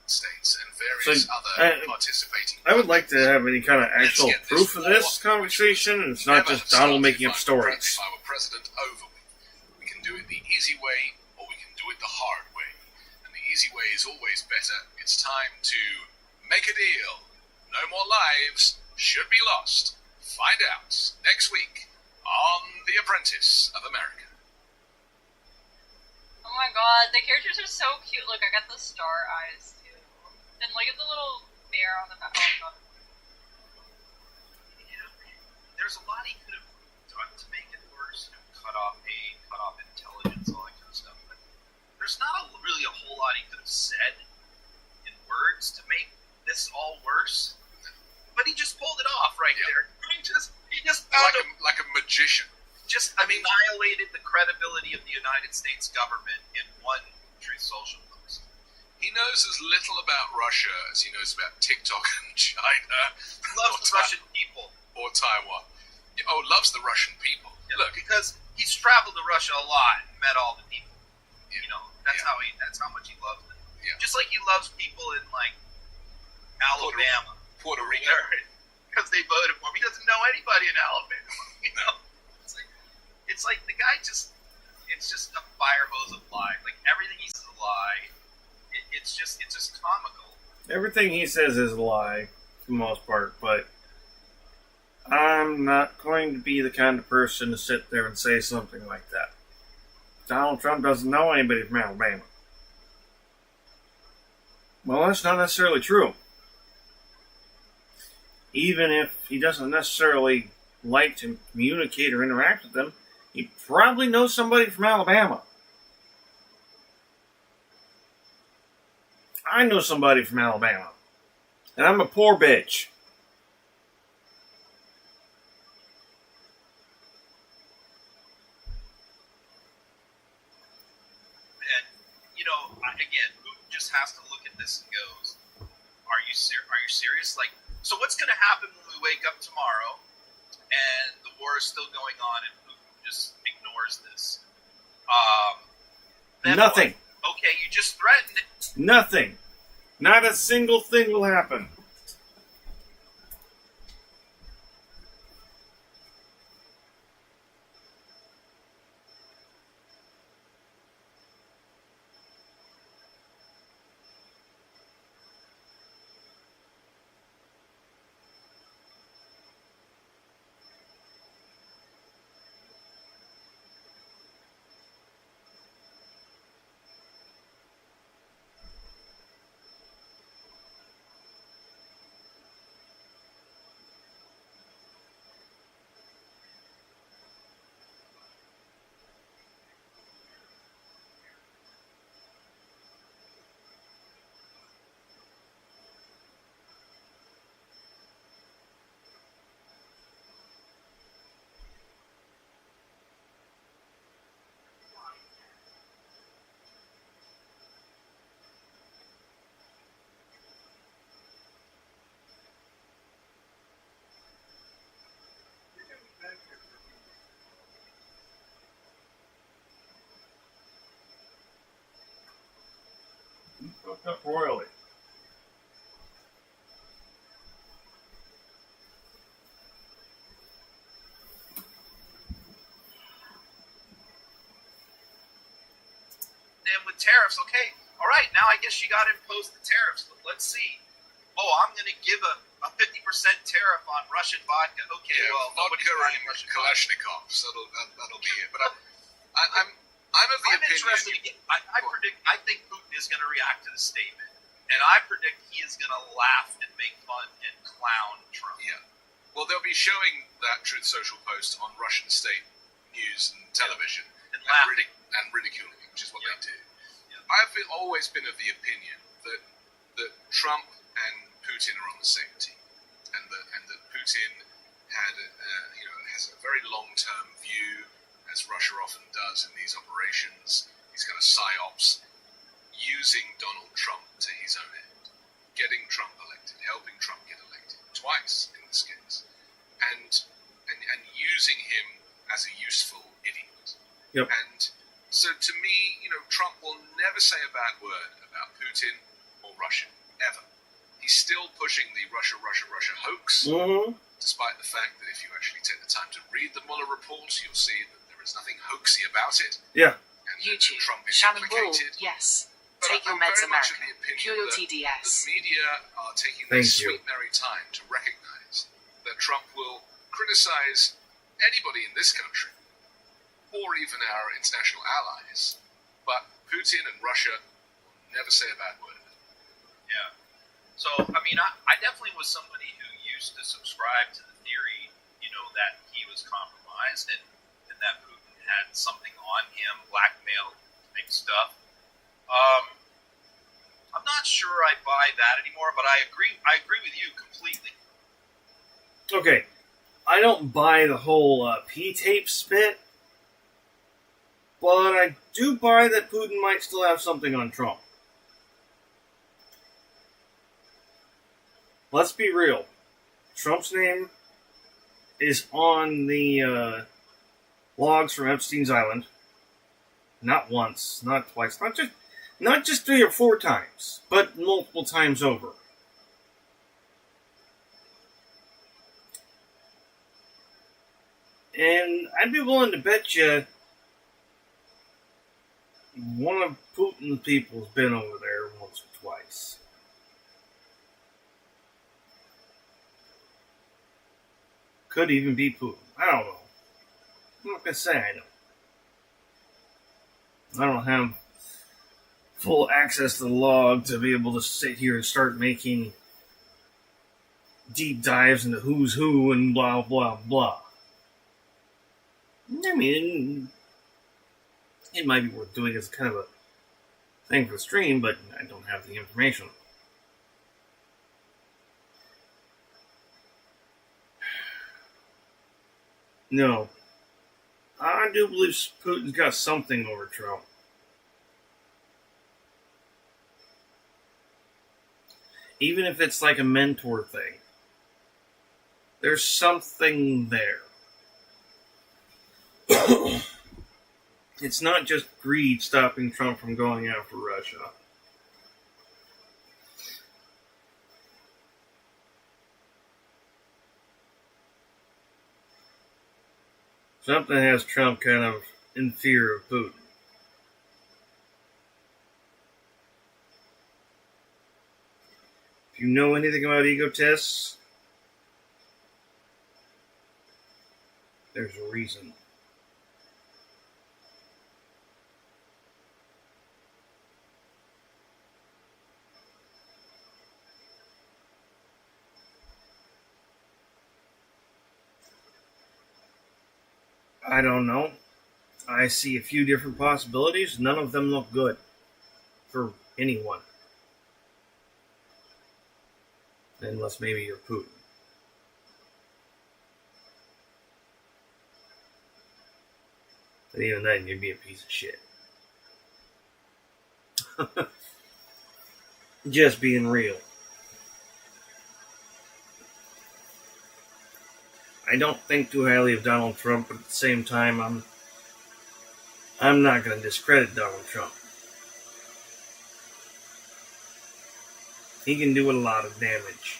States and various other participating. I would like to have any kind of actual Let's get proof of war, this conversation, and it's not never just Donald started making up if stories. I were president, over with. We can do it the easy way, or we can do it the hard way. And the easy way is always better. It's time to make a deal. No more lives should be lost. Find out next week on The Apprentice of America. Oh my god, the characters are so cute. Look, I got the star eyes too. And look at the little bear on the back. Oh god. There's a lot he could have done to make it worse. Cut off aid, cut off intelligence, all that kind of stuff. But there's not really a whole lot he could have said in words to make this all worse. But he just pulled it off right there. He just found Like a magician. just annihilated the credibility of the United States government in one Truth Social post. He knows as little about Russia as he knows about TikTok and China. He loves the Russian people. Or Taiwan. Oh, loves the Russian people. Yeah, look, because he's traveled to Russia a lot and met all the people. Yeah. That's how much he loves them. Yeah. Just like he loves people in like Alabama, Puerto Rico. because they voted for him. He doesn't know anybody in Alabama. It's like the guy it's just a fire hose of lies. Like everything he says is a lie. It's just comical. Everything he says is a lie, for the most part, but I'm not going to be the kind of person to sit there and say something like that. Donald Trump doesn't know anybody from Alabama. Well, that's not necessarily true. Even if he doesn't necessarily like to communicate or interact with them, he probably knows somebody from Alabama. I know somebody from Alabama. And I'm a poor bitch. And again, Putin just has to look at this and goes, "Are you serious? Like, so what's going to happen when we wake up tomorrow and the war is still going on and Putin just ignores this? Then Nothing. what? Okay, you just threatened it. Nothing. Not a single thing will happen. fucked up royally. Then with tariffs, okay, all right, now I guess you got to impose the tariffs. Let's see. Oh, I'm going to give a 50% tariff on Russian vodka. Okay, Yeah, well, nobody's vodka buying and Russian vodka. Kalashnikovs. That'll be it. But I'm of the I'm opinion. interested. I think Putin is going to react to the statement, and I predict he is going to laugh and make fun and clown Trump. Yeah. Well, they'll be showing that Truth Social post on Russian state news and television And laughing. and ridiculing it, which is what Yeah. they do. Yeah. I've always been of the opinion that Trump and Putin are on the same team, and that Putin has a very long-term view, as Russia often does in these operations. He's got a psyops using Donald Trump to his own end, getting Trump elected, helping Trump get elected twice in this case, and using him as a useful idiot. Yep. And so to me, Trump will never say a bad word about Putin or Russia, ever. He's still pushing the Russia hoax, Mm-hmm. despite the fact that if you actually take the time to read the Mueller report, you'll see that there is nothing hoaxy about it. Yeah. And YouTube. Trump is Shannon Ball. implicated. Yes. But Take your I'm meds, very much of America. the opinion Cure your that TDS. the media are taking their Thank you. sweet merry time to recognize that Trump will criticize anybody in this country, or even our international allies, but Putin and Russia will never say a bad word of it. Yeah. So, I mean, I definitely was somebody who used to subscribe to the theory, that he was compromised and that Putin had something on him, blackmail, big stuff. I'm not sure I buy that anymore, but I agree with you completely. Okay. I don't buy the whole P-tape spit, but I do buy that Putin might still have something on Trump. Let's be real. Trump's name is on the logs from Epstein's Island. Not once, not twice, not just 3 or 4 times, but multiple times over. And I'd be willing to bet you one of Putin's people's been over there once or twice. Could even be Putin. I don't know. I'm not going to say I know. I don't have full access to the log to be able to sit here and start making deep dives into who's who and blah, blah, blah. I mean, it might be worth doing as kind of a thing for the stream, but I don't have the information. No. I do believe Putin's got something over Trump. Even if it's like a mentor thing. There's something there. It's not just greed stopping Trump from going after Russia. Something has Trump kind of in fear of Putin. If you know anything about ego tests, there's a reason. I don't know. I see a few different possibilities. None of them look good for anyone. Unless maybe you're Putin. But even then, you'd be a piece of shit. Just being real. I don't think too highly of Donald Trump, but at the same time, I'm not going to discredit Donald Trump. He can do a lot of damage.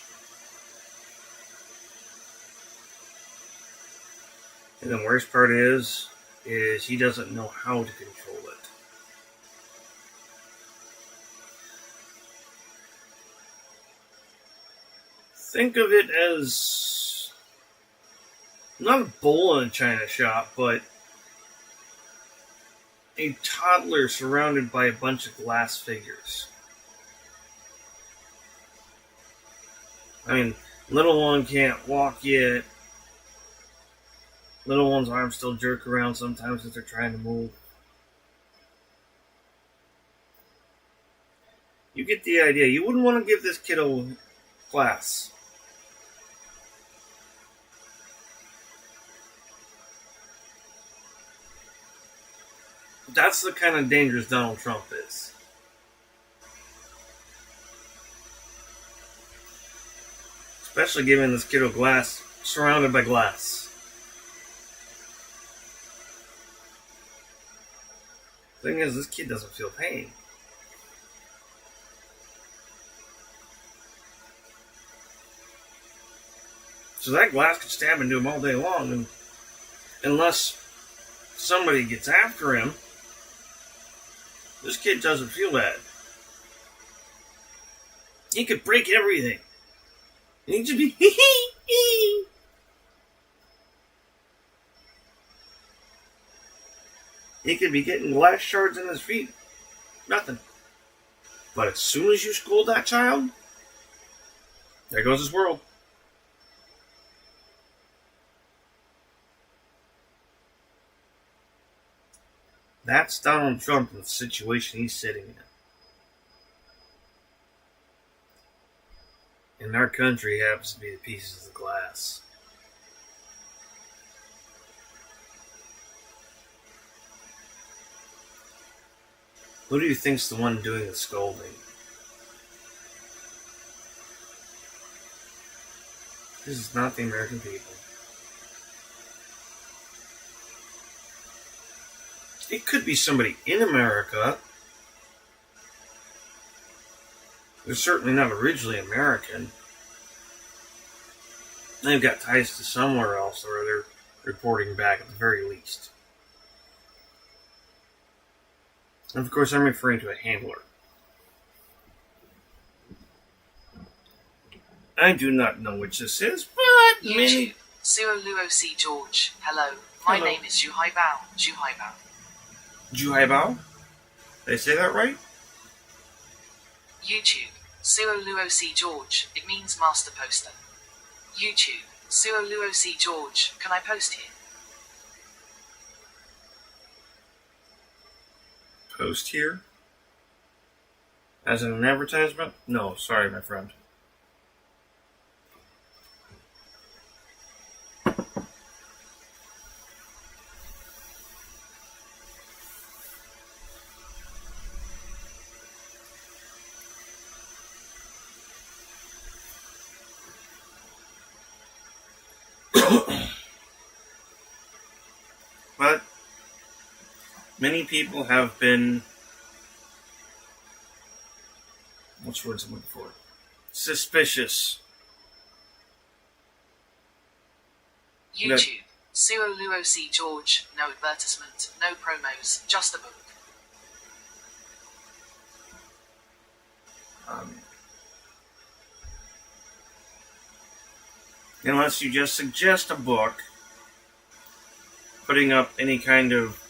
And the worst part is he doesn't know how to control it. Think of it as not a bull in a china shop, but a toddler surrounded by a bunch of glass figures. I mean, little one can't walk yet. Little one's arms still jerk around sometimes as they're trying to move. You get the idea. You wouldn't want to give this kiddo glass. That's the kind of dangerous Donald Trump is. Especially giving this kiddo glass, surrounded by glass. Thing is, this kid doesn't feel pain. So that glass could stab into him all day long, and unless somebody gets after him, this kid doesn't feel that. He could break everything. And he'd just be hee. He could be getting glass shards in his feet. Nothing. But as soon as you scold that child, there goes his world. That's Donald Trump and the situation he's sitting in. And our country happens to be the pieces of glass. Who do you think's the one doing the scolding? This is not the American people. It could be somebody in America. They're certainly not originally American. They've got ties to somewhere else, or they're reporting back at the very least. And of course, I'm referring to a handler. I do not know which this is, but YouTube. Zero Luo C. George. Hello. My Hello. name is Zhuhai Bao. Zhuhai Bao. Zhuhai Bao? Did I say that right? YouTube. Zero Luo C. George. It means master poster. YouTube. Zero Luo C. George. Can I post here? Post here? As in an advertisement? No, sorry, my friend. But many people have been, what's words I'm looking for? Suspicious. YouTube. Zero Luo C. George. No advertisement. No promos. Just a book. Unless you just suggest a book, putting up any kind of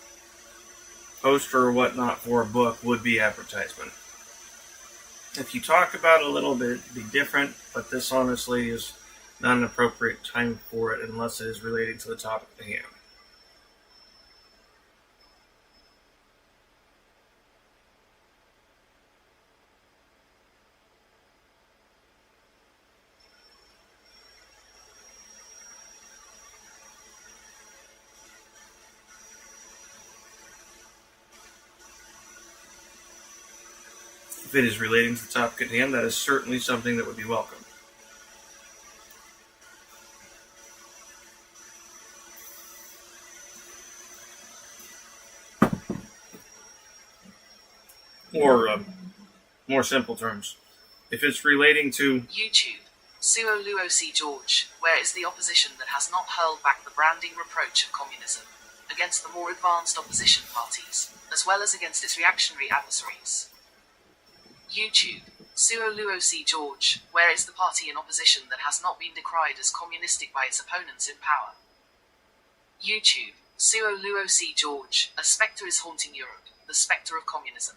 poster or whatnot for a book would be advertisement. If you talk about it a little bit, it'd be different, but this honestly is not an appropriate time for it unless it is related to the topic at hand. If it is relating to the topic at hand, that is certainly something that would be welcome. Or, more simple terms, If it's relating to... YouTube. Suo Luo C. George, where is the opposition that has not hurled back the branding reproach of communism against the more advanced opposition parties, as well as against its reactionary adversaries? YouTube. Suo Luo C. George, where is the party in opposition that has not been decried as communistic by its opponents in power? YouTube. Suo Luo C. George, a spectre is haunting Europe, the spectre of communism.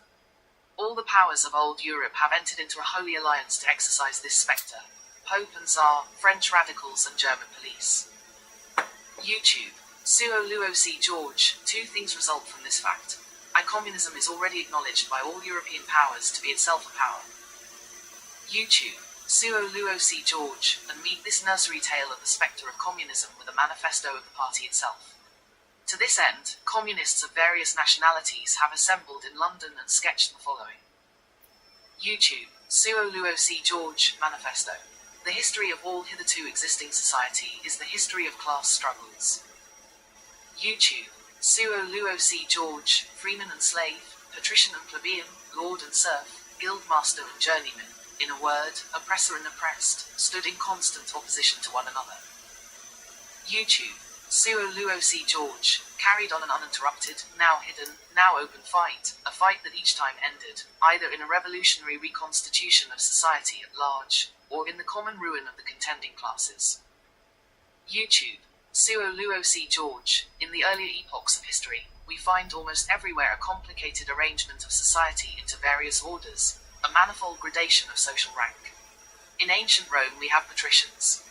All the powers of old Europe have entered into a holy alliance to exorcise this spectre. Pope and Tsar, French radicals and German police. YouTube. Suo Luo C. George, two things result from this fact. Communism is already acknowledged by all European powers to be itself a power. YouTube. Suo Luo C. George, and meet this nursery tale of the spectre of communism with a manifesto of the party itself. To this end, communists of various nationalities have assembled in London and sketched the following. YouTube. Suo Luo C. George, Manifesto. The history of all hitherto existing society is the history of class struggles. YouTube. Suo Luo C. George, freeman and slave, patrician and plebeian, lord and serf, guildmaster and journeyman, in a word, oppressor and oppressed, stood in constant opposition to one another. YouTube. Suo Luo C. George, carried on an uninterrupted, now hidden, now open fight, a fight that each time ended, either in a revolutionary reconstitution of society at large, or in the common ruin of the contending classes. YouTube. Suo Luo C. George, in the earlier epochs of history, we find almost everywhere a complicated arrangement of society into various orders, a manifold gradation of social rank. In ancient Rome we have patricians.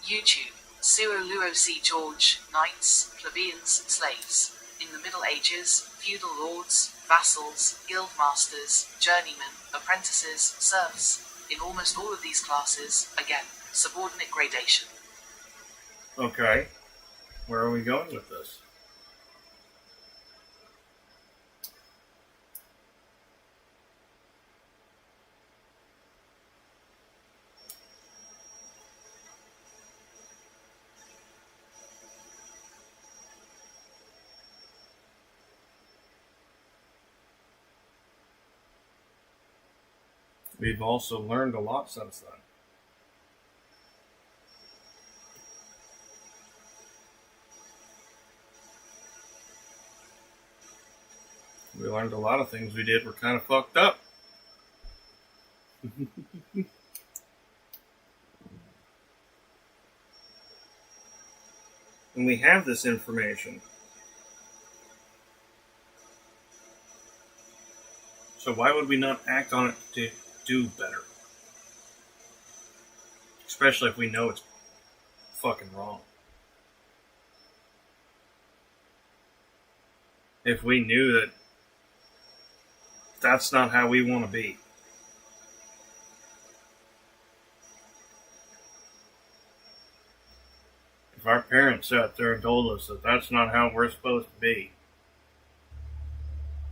YouTube. Suo Luo C. George, knights, plebeians, slaves. In the Middle Ages, feudal lords, vassals, guildmasters, journeymen, apprentices, serfs. In almost all of these classes, again, subordinate gradation. Okay. Where are we going with this? We've also learned a lot since then. We learned a lot of things we did were kind of fucked up. And we have this information. So why would we not act on it to do better? Especially if we know it's fucking wrong. If we knew that that's not how we want to be. If our parents sat there and told us that that's not how we're supposed to be,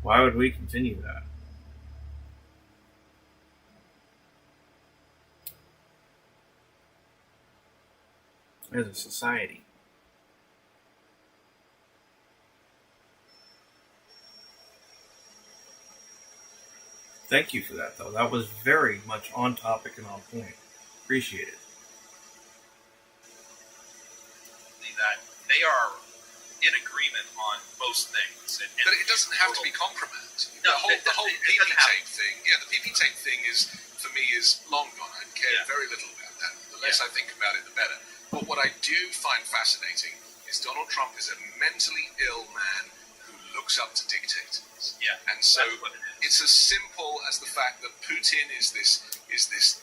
why would we continue that? As a society. Thank you for that, though. That was very much on topic and on point. Appreciate it. That they are in agreement on most things. But it doesn't have to be compromised. No, the whole PP tape thing, the PP tape thing is, for me, is long gone. I care very little about that. The less I think about it, the better. But what I do find fascinating is Donald Trump is a mentally ill man who looks up to dictators. Yeah, and so it's as simple as the fact that Putin is this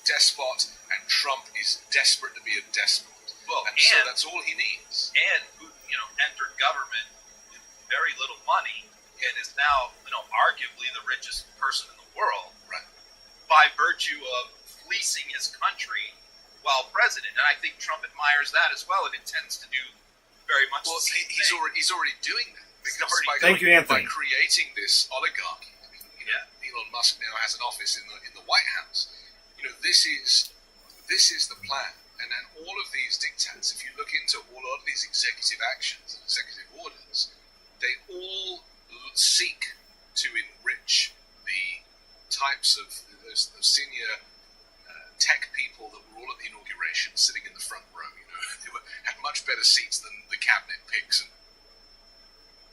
despot and Trump is desperate to be a despot. Well, and so that's all he needs. And Putin, entered government with very little money and is now, arguably the richest person in the world, right? By virtue of fleecing his country while president. And I think Trump admires that as well and intends to do very much the same thing. He's already doing that. Thank you, Anthony. By creating this oligarchy, Elon Musk now has an office in the White House. This is the plan. And then all of these diktats, if you look into all of these executive actions and executive orders, they all seek to enrich the types of those senior tech people that were all at the inauguration, sitting in the front row. They had much better seats than the cabinet picks.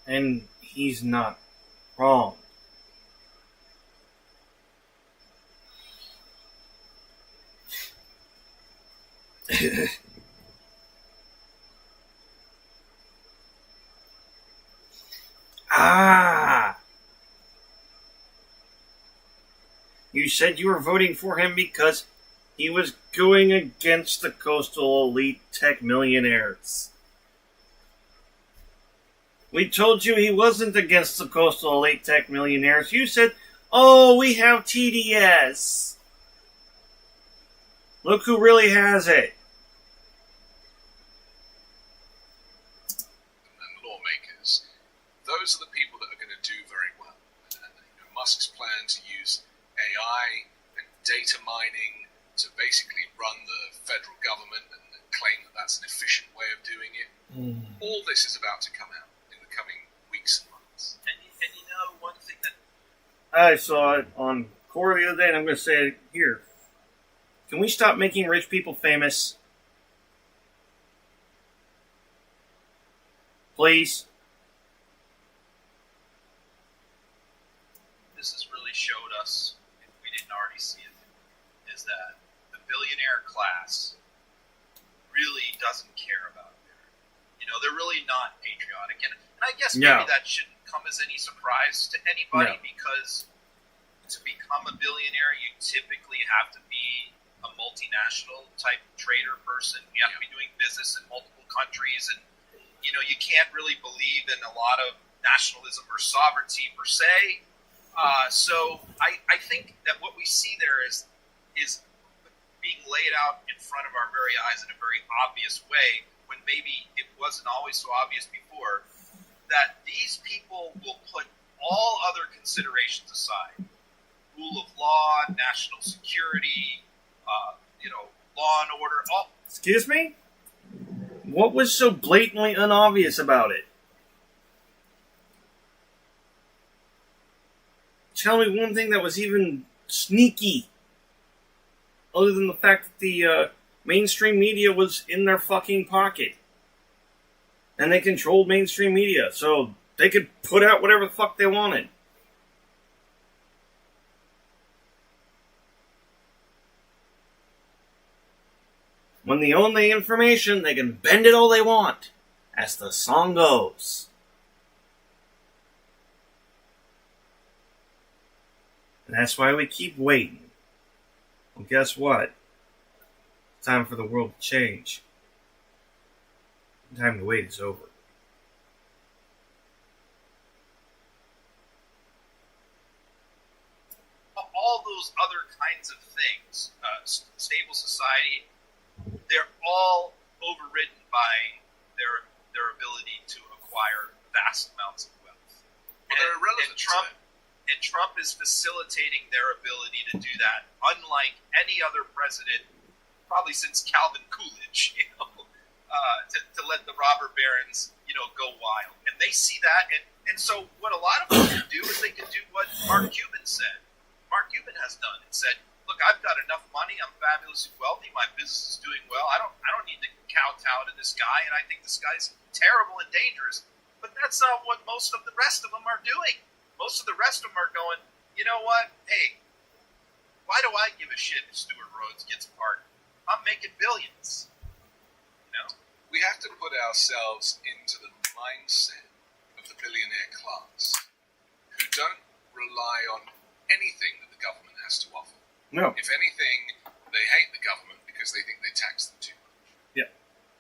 And he's not wrong. You said you were voting for him because he was going against the coastal elite tech millionaires. We told you he wasn't against the coastal elite tech millionaires. You said, oh, we have TDS. Look who really has it. And lawmakers, those are the people that are going to do very well. And Musk's plan to use AI and data mining to basically run the federal government and claim that that's an efficient way of doing it. All this is about to come out in the coming weeks and months. And one thing that I saw it on Core the other day, and I'm going to say it here. Can we stop making rich people famous? Please? this has really showed us, if we didn't already see it, is that the billionaire class really doesn't care about it. They're really not patriotic. And I guess maybe that shouldn't come as any surprise to anybody because to become a billionaire, you typically have to be a multinational type trader person. You have to be doing business in multiple countries, and you can't really believe in a lot of nationalism or sovereignty per se. So I think that what we see there is being laid out in front of our very eyes in a very obvious way, when maybe it wasn't always so obvious before, that these people will put all other considerations aside. Rule of law, national security, law and order. Excuse me? What was so blatantly unobvious about it? Tell me one thing that was even sneaky, other than the fact that the mainstream media was in their fucking pocket. And they controlled mainstream media, so they could put out whatever the fuck they wanted. When they own the information, they can bend it all they want, as the song goes. And that's why we keep waiting. Well, guess what? It's time for the world to change. The time to wait is over. All those other kinds of things, stable society, they're all overridden by their ability to acquire vast amounts of wealth. Well, they're irrelevant. And Trump is facilitating their ability to do that, unlike any other president, probably since Calvin Coolidge, to let the robber barons, go wild. And they see that, and so what a lot of them can do is they can do what Mark Cuban said. Mark Cuban has done and said, look, I've got enough money, I'm fabulously wealthy, my business is doing well, I don't need to kowtow to this guy, and I think this guy's terrible and dangerous. But that's not what most of the rest of them are doing. Most of the rest of them are going, you know what? Hey, why do I give a shit if Stuart Rhodes gets a pardon? I'm making billions. We have to put ourselves into the mindset of the billionaire class, who don't rely on anything that the government has to offer. No. If anything, they hate the government because they think they tax them too much. Yeah.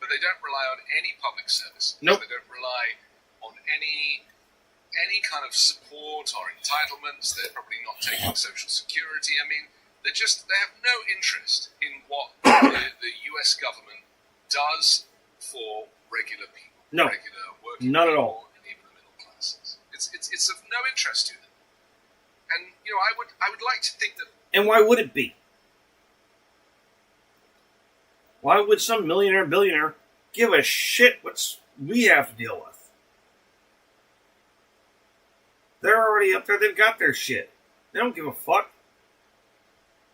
But they don't rely on any public service. Nope. They don't rely on any kind of support or entitlements. They're probably not taking Social Security. I mean, they have no interest in what the US government does for regular people. No. Regular working Not at people all. and even the middle classes. It's of no interest to them. And I would like to think that. And why would it be? Why would some millionaire, billionaire give a shit what we have to deal with? They're already up there, they've got their shit. They don't give a fuck.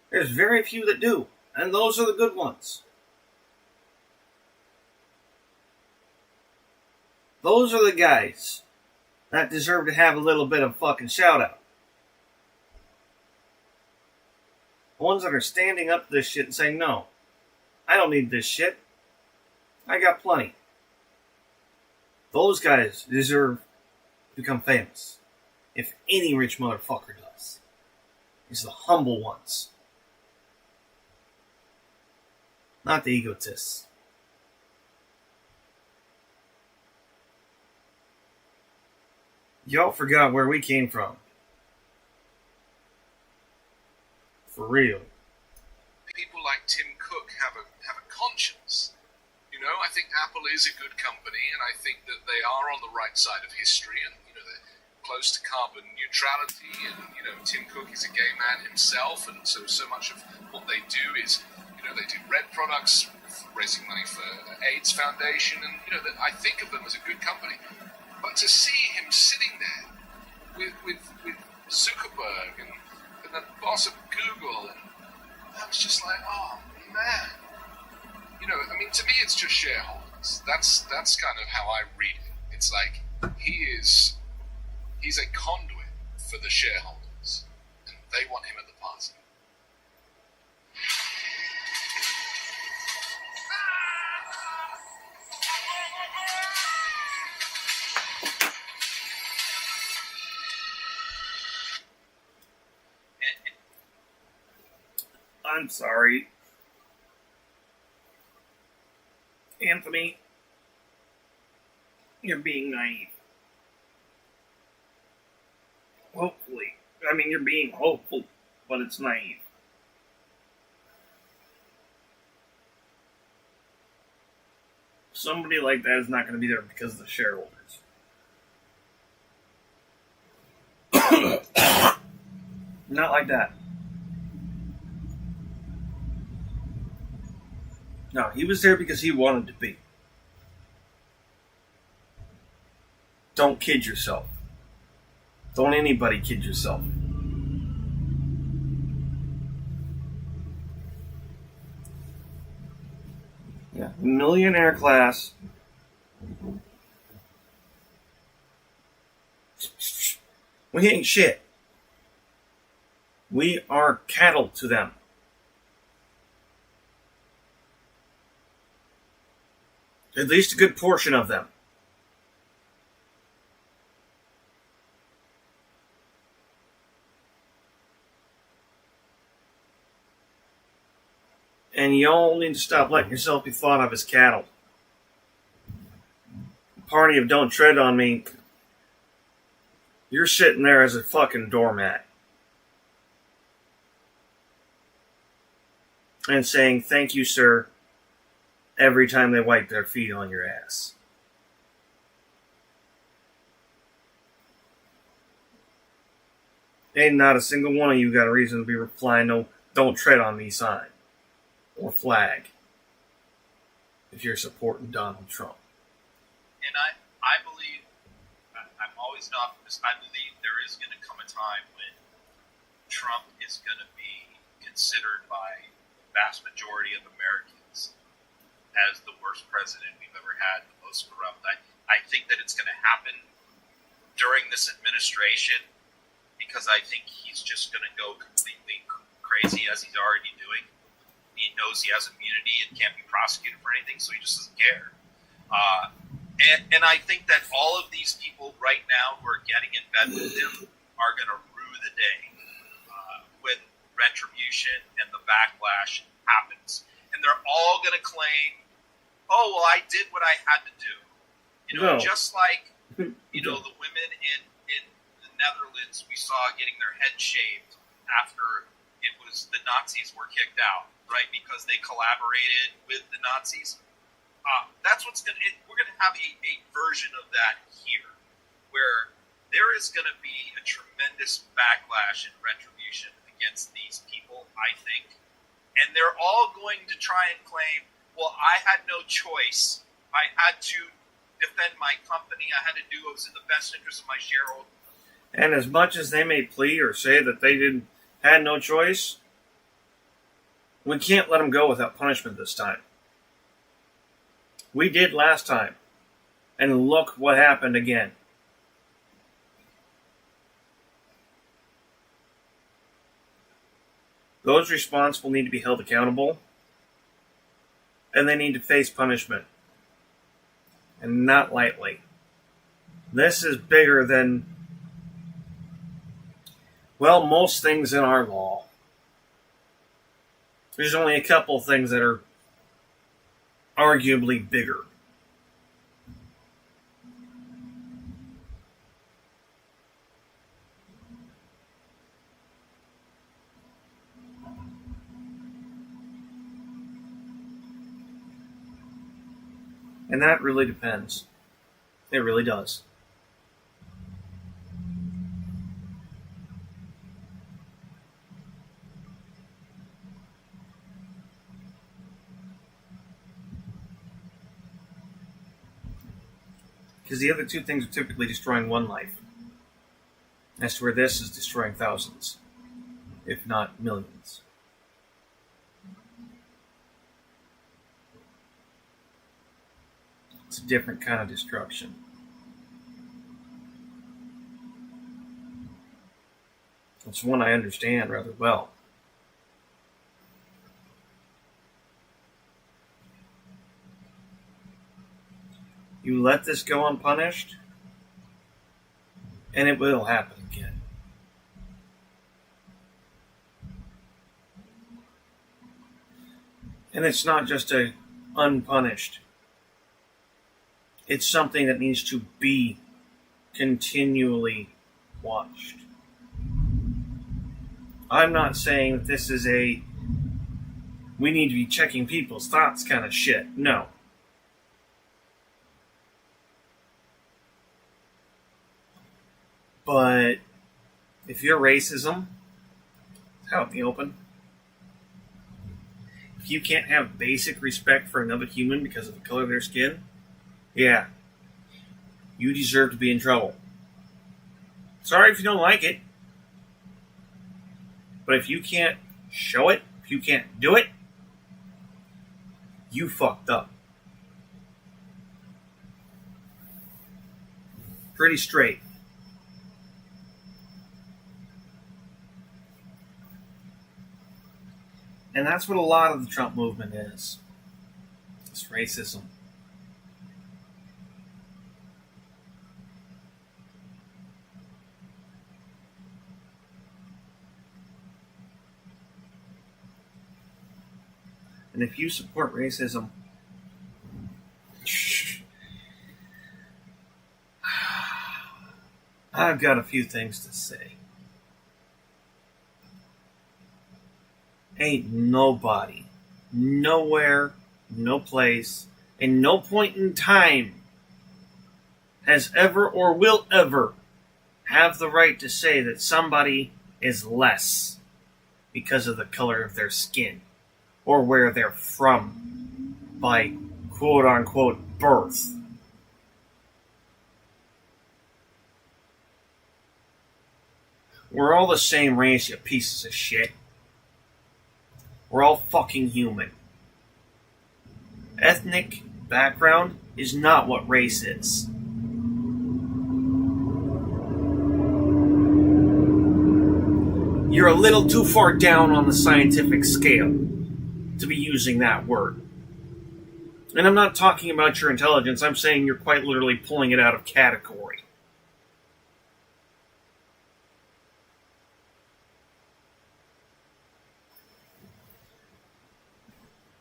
There's very few that do. And those are the good ones. Those are the guys that deserve to have a little bit of fucking shout out. The ones that are standing up to this shit and saying, no, I don't need this shit. I got plenty. Those guys deserve to become famous. If any rich motherfucker does. It's the humble ones. Not the egotists. Y'all forgot where we came from. For real. People like Tim Cook have a conscience. You know, I think Apple is a good company, and I think that they are on the right side of history, and you know they're close to carbon neutrality. And you know, Tim Cook is a gay man himself, and so much of what they do is, you know, they do red products, raising money for AIDS Foundation, and you know, I think of them as a good company. But to see him sitting there with Zuckerberg and the boss of Google, and I was just like, oh man. You know, I mean, to me, it's just shareholders. That's kind of how I read it. It's like he's a conduit for the shareholders, and they want him at the party. I'm sorry. Anthony, you're being naive. Hopefully. I mean, you're being hopeful, but it's naive. Somebody like that is not going to be there because of the shareholders. Not like that. No, he was there because he wanted to be. Don't kid yourself. Don't anybody kid yourself. Yeah, millionaire class. We ain't shit. We are cattle to them. At least a good portion of them. And y'all need to stop letting yourself be thought of as cattle. Party of don't tread on me. You're sitting there as a fucking doormat. And saying, thank you, sir, every time they wipe their feet on your ass. Ain't not a single one of you got a reason to be replying no don't tread on me sign. Or flag. If you're supporting Donald Trump. And I believe, I'm always an optimist, I believe there is going to come a time when Trump is going to be considered by the vast majority of Americans as the worst president we've ever had, the most corrupt. I think that it's going to happen during this administration because I think he's just going to go completely crazy as he's already doing. He knows he has immunity and can't be prosecuted for anything, so he just doesn't care. And I think that all of these people right now who are getting in bed with him are going to rue the day when retribution and the backlash happens. And they're all going to claim, oh, well, I did what I had to do. You know, just like, you know, the women in the Netherlands we saw getting their heads shaved after it was the Nazis were kicked out, right? Because they collaborated with the Nazis. That's what's going to, we're going to have a version of that here, where there is going to be a tremendous backlash and retribution against these people, I think. And they're all going to try and claim, well, I had no choice. I had to defend my company. I had to do what was in the best interest of my shareholders. And as much as they may plead or say that they had no choice, We can't let them go without punishment this time. We did last time. And look what happened again. Those responsible need to be held accountable. And they need to face punishment. And not lightly. This is bigger than, well, most things in our law. There's only a couple things that are arguably bigger. And that really depends. It really does. Because the other two things are typically destroying one life. As to where this is destroying thousands, if not millions. It's a different kind of destruction. It's one I understand rather well. You let this go unpunished, and it will happen again. And it's not just a unpunished. It's something that needs to be continually watched. I'm not saying that this is a we need to be checking people's thoughts kind of shit. No. But if you're racism, it's out in the open. If you can't have basic respect for another human because of the color of their skin, yeah, you deserve to be in trouble. Sorry if you don't like it. But if you can't show it, if you can't do it, you fucked up. Pretty straight. And that's what a lot of the Trump movement is. It's racism. And if you support racism, I've got a few things to say. Ain't nobody, nowhere, no place, and no point in time has ever or will ever have the right to say that somebody is less because of the color of their skin or where they're from by quote-unquote birth. We're all the same race, you pieces of shit. We're all fucking human. Ethnic background is not what race is. You're a little too far down on the scientific scale to be using that word. And I'm not talking about your intelligence, I'm saying you're quite literally pulling it out of category.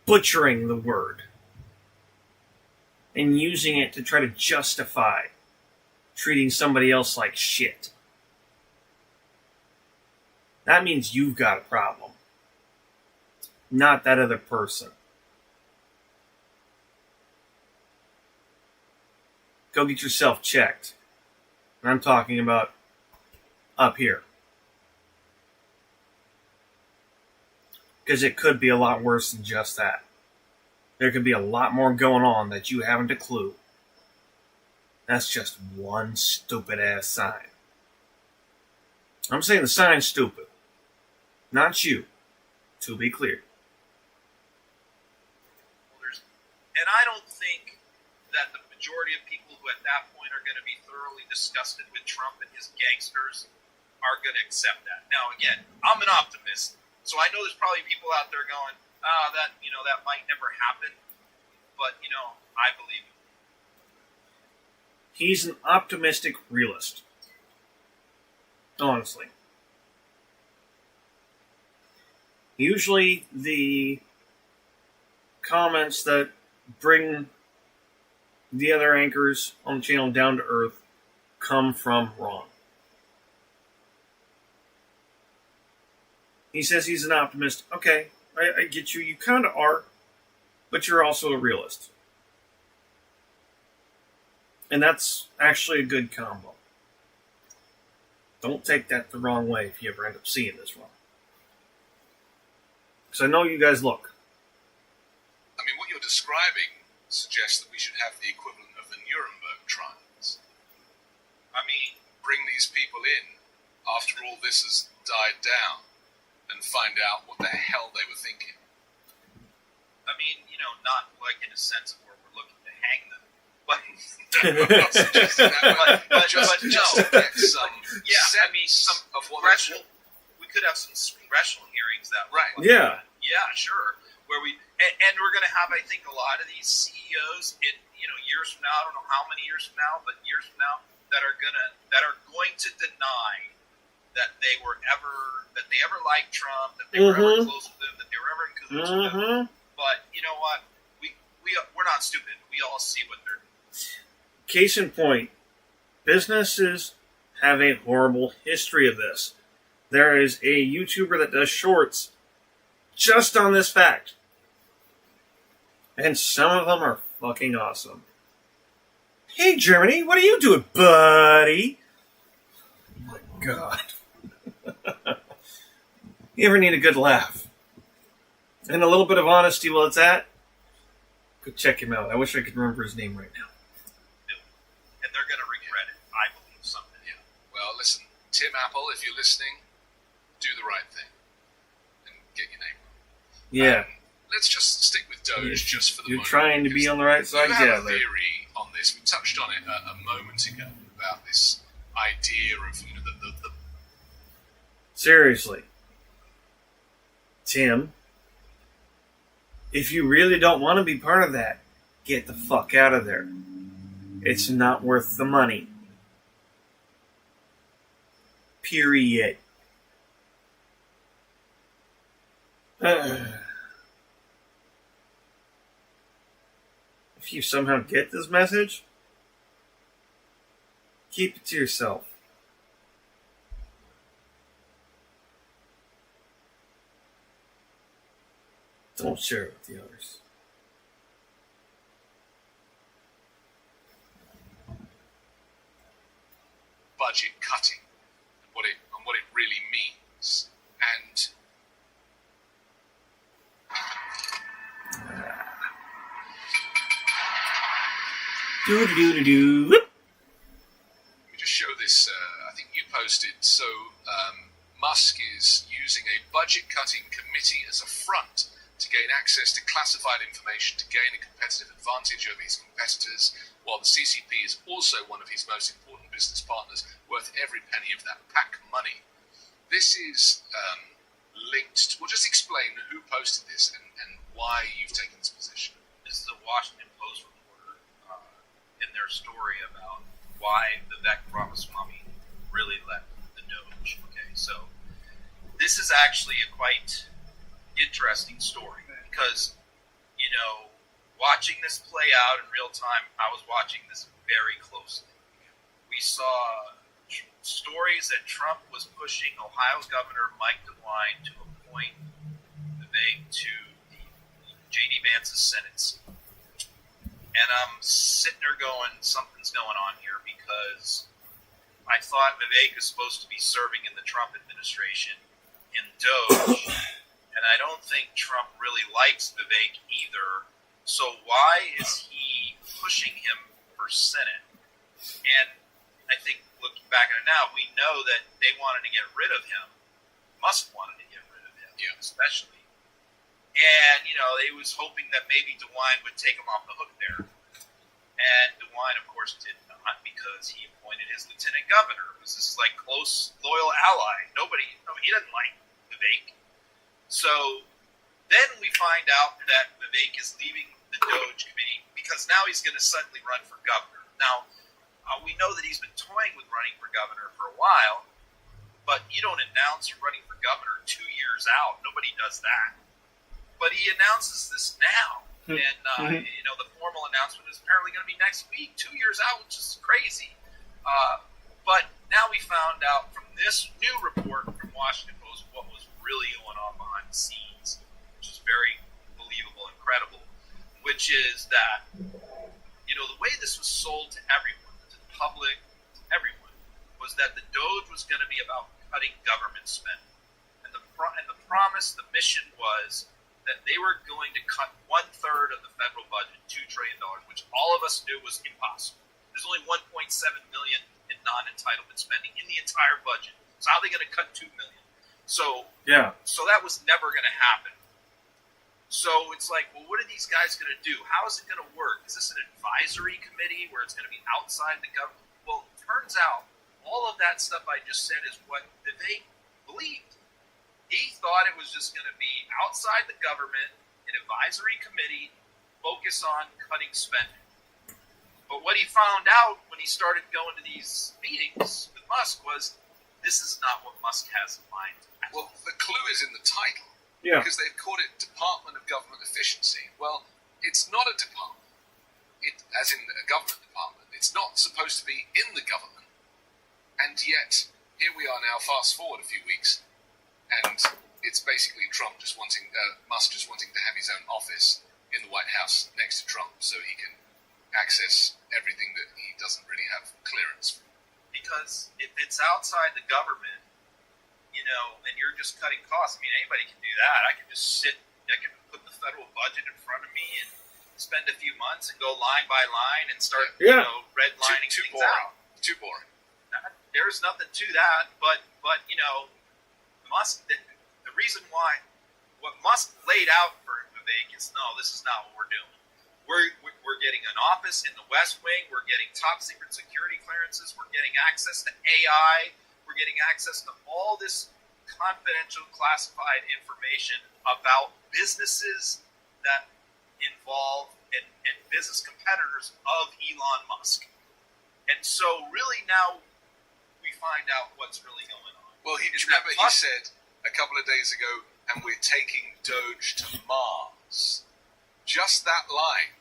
Butchering the word and using it to try to justify treating somebody else like shit. That means you've got a problem, not that other person. Go get yourself checked. And I'm talking about up here. Because it could be a lot worse than just that. There could be a lot more going on that you haven't a clue. That's just one stupid ass sign. I'm saying the sign's stupid. Not you, to be clear. And I don't think that the majority of people who at that point are going to be thoroughly disgusted with Trump and his gangsters are going to accept that. Now, again, I'm an optimist, so I know there's probably people out there going, that might never happen, but, I believe it. He's an optimistic realist. Honestly. Usually the comments that bring the other anchors on the channel down to earth come from Ron. He says he's an optimist. Okay, I get you. You kind of are, but you're also a realist. And that's actually a good combo. Don't take that the wrong way if you ever end up seeing this wrong. Because I know you guys look. I mean, what you're describing suggests that we should have the equivalent of the Nuremberg trials. I mean, bring these people in after all this has died down and find out what the hell they were thinking. I mean, not like in a sense of where we're looking to hang them, but just to get some sense of what we could have some congressional hearings that way. Right. Yeah. Yeah, sure. Where and we're going to have, I think, a lot of these CEOs in years from now. I don't know how many years from now, but years from now that are going to deny that they ever liked Trump, that they were ever close with him, that they were ever in cahoots with him. But you know what? We're not stupid. We all see what they're doing. Case in point, businesses have a horrible history of this. There is a YouTuber that does shorts just on this fact. And some of them are fucking awesome. Hey, Germany, what are you doing, buddy? Oh, my God. You ever need a good laugh? And a little bit of honesty while it's at? Go check him out. I wish I could remember his name right now. And they're going to regret it, I believe, someday. Yeah. Well, listen, Tim Apple, if you're listening, do the right thing and get your name right. Yeah. Let's just stick with Doge just for the moment. You're trying to be on the right side? You have a theory on this. We touched on it a moment ago about this idea of the Seriously. Tim, if you really don't want to be part of that, get the fuck out of there. It's not worth the money. Period. If you somehow get this message, keep it to yourself. Don't share it with the others. budget cutting and what it really means. And Let me just show this. I think you posted. So Musk is using a budget-cutting committee as a front to gain access to classified information to gain a competitive advantage over his competitors, while the CCP is also one of his most important business partners, worth every penny of that PAC money. This is linked. Well, just explain who posted this and why you've taken this position. This is the Washington Post reporter in their story about why Vivek Ramaswamy really left the Doge. Okay, so this is actually a quite interesting story because, you know, watching this play out in real time, I was watching this very closely. We saw stories that Trump was pushing Ohio Governor Mike DeWine to appoint Vivek to the J.D. Vance's Senate seat. And I'm sitting there going, something's going on here because I thought Vivek is supposed to be serving in the Trump administration in Doge, and I don't think Trump really likes Vivek either. So why is he pushing him for Senate? And I think looking back at it now, we know that they wanted to get rid of him. Musk wanted to get rid of him, especially. And, they was hoping that maybe DeWine would take him off the hook there. And DeWine, of course, did not, because he appointed his lieutenant governor, who was this, close, loyal ally. He doesn't like Vivek. So then we find out that Vivek is leaving the Doge committee because now he's going to suddenly run for governor. Now, we know that he's been toying with running for governor for a while, but you don't announce you're running for governor 2 years out. Nobody does that. But he announces this now. And, the formal announcement is apparently going to be next week, 2 years out, which is crazy. But now we found out from this new report from Washington Post what was really going on behind the scenes, which is very believable and credible, which is that, the way this was sold to everyone, to the public, to everyone, was that the Doge was going to be about cutting government spending. And the promise, the mission was that they were going to cut 1/3 of the federal budget, $2 trillion, which all of us knew was impossible. There's only $1.7 million in non-entitlement spending in the entire budget. So how are they going to cut $2 million? So that was never going to happen. So it's like, well, what are these guys going to do? How is it going to work? Is this an advisory committee where it's going to be outside the government? Well, it turns out all of that stuff I just said is what Vivek believed. He thought it was just going to be outside the government, an advisory committee, focus on cutting spending. But what he found out when he started going to these meetings with Musk was this is not what Musk has in mind. Well, the clue is in the title. Yeah. Because they've called it Department of Government Efficiency. Well, it's not a department. As in a government department. It's not supposed to be in the government. And yet, here we are now, fast forward a few weeks, and it's basically Musk just wanting to have his own office in the White House next to Trump so he can access everything that he doesn't really have clearance for. Because if it's outside the government, and you're just cutting costs, anybody can do that. I can put the federal budget in front of me and spend a few months and go line by line and start, redlining too things boring. out. Too boring. There's nothing to that, but Musk, the reason why, what Musk laid out for Vivek is, no, this is not what we're doing. We're getting an office in the West Wing. We're getting top secret security clearances. We're getting access to AI. We're getting access to all this confidential, classified information about businesses that involve and business competitors of Elon Musk. And so, really, now we find out what's really going on. Well, he said a couple of days ago, and we're taking Doge to Mars. Just that line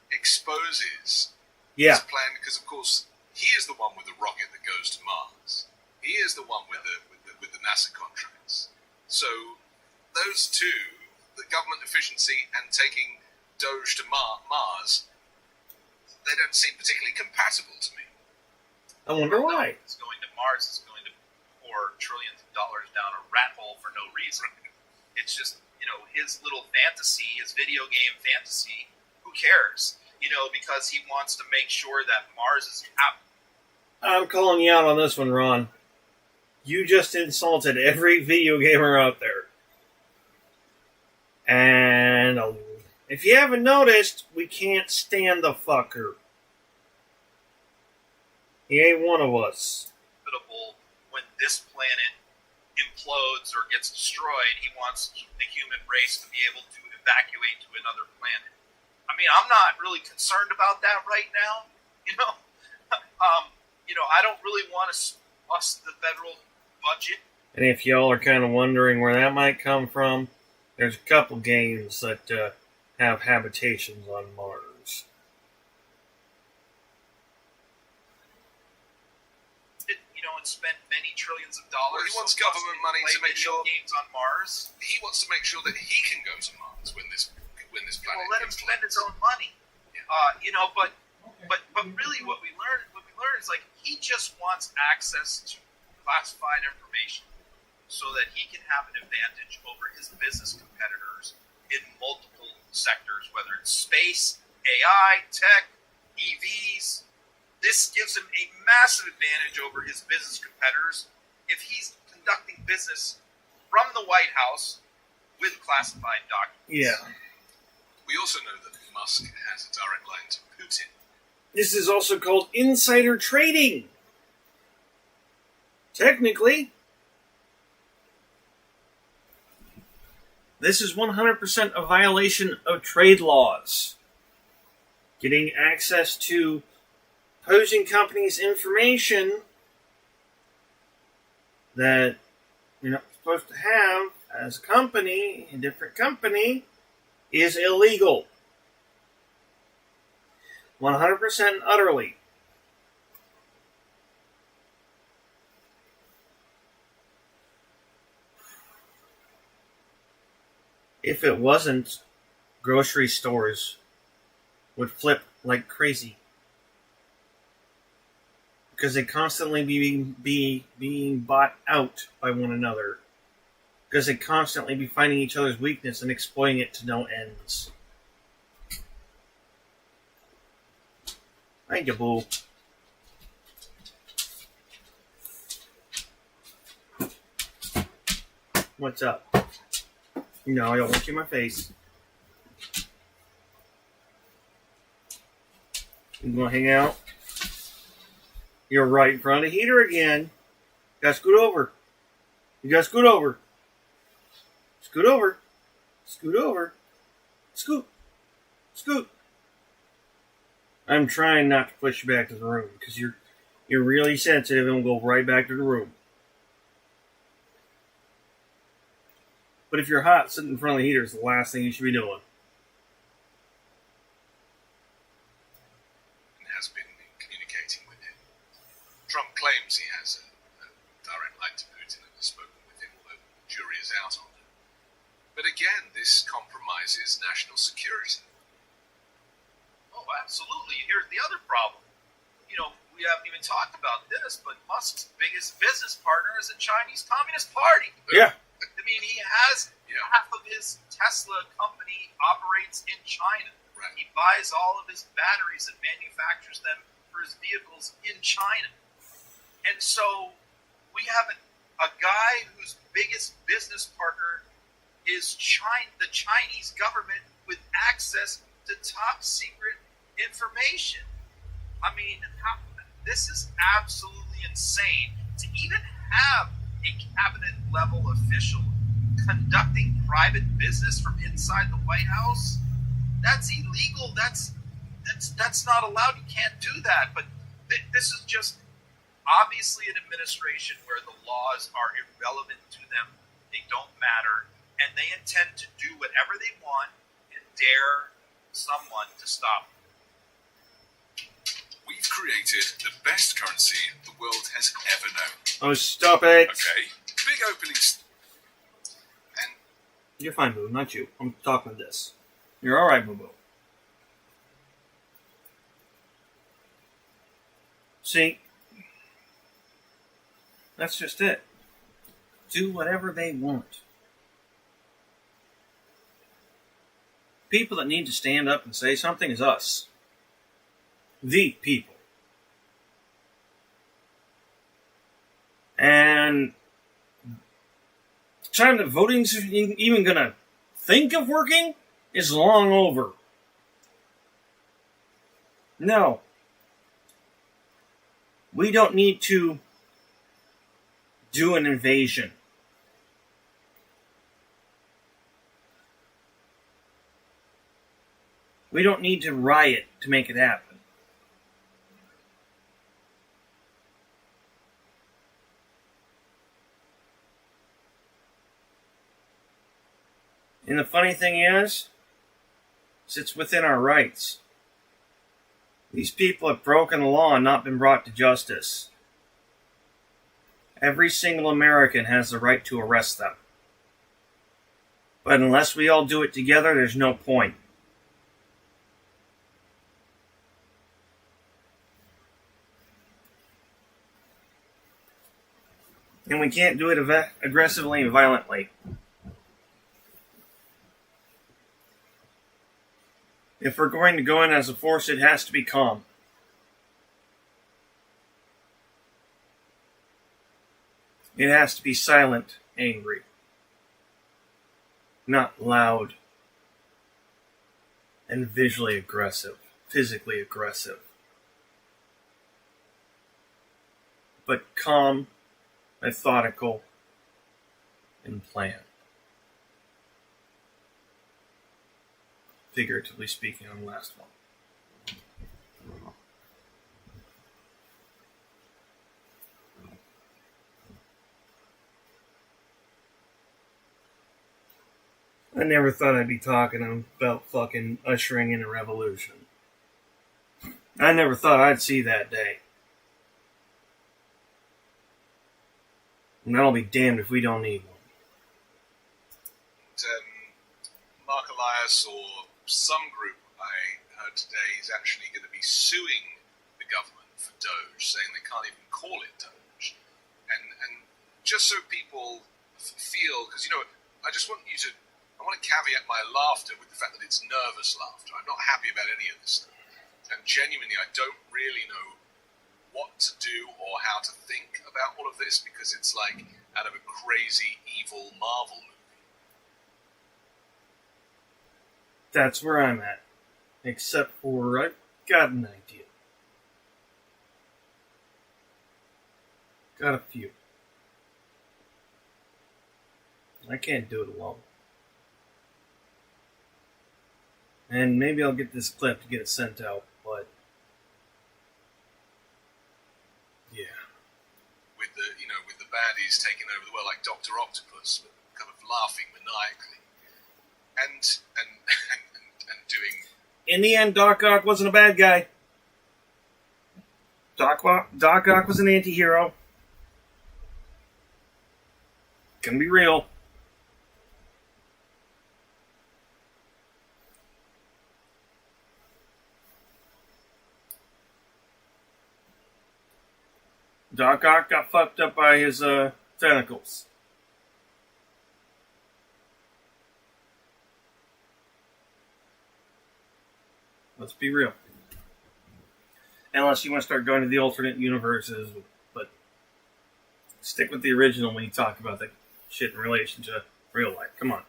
exposes his plan, because, of course, he is the one with the rocket that goes to Mars. He is the one with the NASA contracts. So those two, the government efficiency and taking Doge to Mars, they don't seem particularly compatible to me. I wonder why. It's going to Mars is going to pour trillions of dollars down a rat hole for no reason. It's just, his little fantasy, his video game fantasy. Who cares? Because he wants to make sure that Mars is happy. I'm calling you out on this one, Ron. You just insulted every video gamer out there. And if you haven't noticed, we can't stand the fucker. He ain't one of us. When this planet implodes or gets destroyed, he wants the human race to be able to evacuate to another planet. I'm not really concerned about that right now. I don't really want to bust the federal budget. And if y'all are kind of wondering where that might come from, there's a couple games that have habitations on Mars. And spend many trillions of dollars. Well, he wants government money to make sure games on Mars. He wants to make sure that he can go to Mars when this planet. Well, let him spend his own money. Yeah. But really, what we learned is he just wants access to classified information so that he can have an advantage over his business competitors in multiple sectors, whether it's space, AI, tech, EVs. This gives him a massive advantage over his business competitors if he's conducting business from the White House with classified documents. Yeah. We also know that Musk has a direct line to Putin. This is also called insider trading. Technically, this is 100% a violation of trade laws. Getting access to opposing companies' information that you're not supposed to have as a company, a different company, is illegal. 100% utterly. If it wasn't, grocery stores would flip like crazy. Because they constantly being bought out by one another. Because they constantly be finding each other's weakness and exploiting it to no ends. Thank you, boo. What's up? No, I don't want you in my face. You gonna hang out? You're right in front of the heater again. You gotta scoot over. You gotta scoot over. Scoot over. Scoot over. Scoot. Scoot. I'm trying not to push you back to the room because you're really sensitive and will go right back to the room. But if you're hot, sitting in front of the heater is the last thing you should be doing. And has been communicating with him. Trump claims he has a direct line to Putin and has spoken with him, although the jury is out on it. But again, this compromises national security. Oh, absolutely. And here's the other problem. You know, we haven't even talked about this, but Musk's biggest business partner is the Chinese Communist Party. Yeah. I mean, he has half of his Tesla company operates in China. Right. He buys all of his batteries and manufactures them for his vehicles in China. And so we have a guy whose biggest business partner is the Chinese government with access to top secret information. I mean, this is absolutely insane to even have a cabinet level official conducting private business from inside the White House. That's illegal. That's not allowed. You can't do that. But this is just obviously an administration where the laws are irrelevant to them. They don't matter. And they intend to do whatever they want and dare someone to stop them. We've created the best currency the world has ever known. Oh, stop it. Okay, big openings. And You're fine, Boo. Not you. I'm talking to this. You're alright, Boo Boo. See? That's just it. Do whatever they want. People that need to stand up and say something is us. The people. And the time that voting's even gonna think of working is long over. No. We don't need to do an invasion. We don't need to riot to make it happen. And the funny thing is it's within our rights. These people have broken the law and not been brought to justice. Every single American has the right to arrest them. But unless we all do it together, there's no point. And we can't do it aggressively and violently. If we're going to go in as a force, it has to be calm. It has to be silent, angry. not loud and visually aggressive, physically aggressive, but calm, methodical, and planned. Figuratively speaking on the last one. I never thought I'd be talking about fucking ushering in a revolution. I never thought I'd see that day. And I'll be damned if we don't need one. Mark Elias or some group I heard today is actually going to be suing the government for Doge, saying they can't even call it Doge. And just so people feel, because, I just want you to, I want to caveat my laughter with the fact that it's nervous laughter. I'm not happy about any of this stuff. And genuinely, I don't really know what to do or how to think about all of this, because it's like out of a crazy, evil Marvel movie. That's where I'm at. Except for I've got an idea. Got a few. I can't do it alone. And maybe I'll get this clip to get it sent out, but yeah. With the baddies taking over the world like Dr. Octopus, but kind of laughing maniacally. And doing... In the end, Doc Ock wasn't a bad guy. Doc Ock was an anti-hero. Gonna be real. Doc Ock got fucked up by his tentacles. Let's be real. Unless you want to start going to the alternate universes, but stick with the original when you talk about that shit in relation to real life. Come on.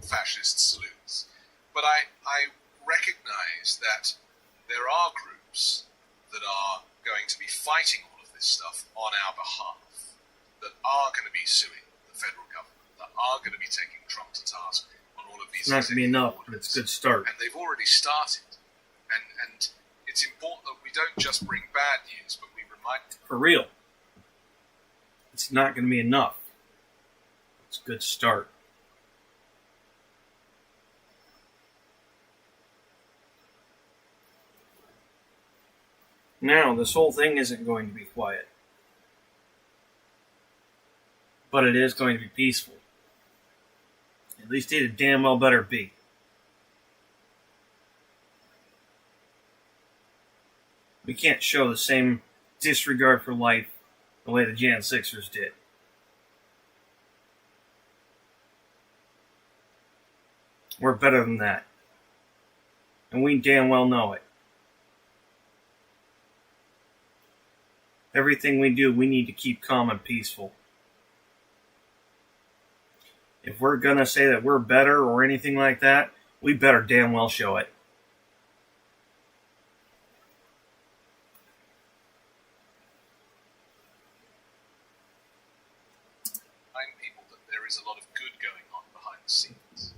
Fascist salutes. But I recognize that there are groups that are going to be fighting all of this stuff on our behalf, that are going to be suing the federal government, that are going to be taking Trump to task on all of these. It's not going to be enough, but it's a good start. And they've already started. And it's important that we don't just bring bad news, but we remind... For real. It's not going to be enough. It's a good start. Now, this whole thing isn't going to be quiet. But it is going to be peaceful. At least it damn well better be. We can't show the same disregard for life the way the Jan 6ers did. We're better than that. And we damn well know it. Everything we do, we need to keep calm and peaceful. If we're going to say that we're better or anything like that, we better damn well show it. Remind people that there is a lot of good going on behind the scenes.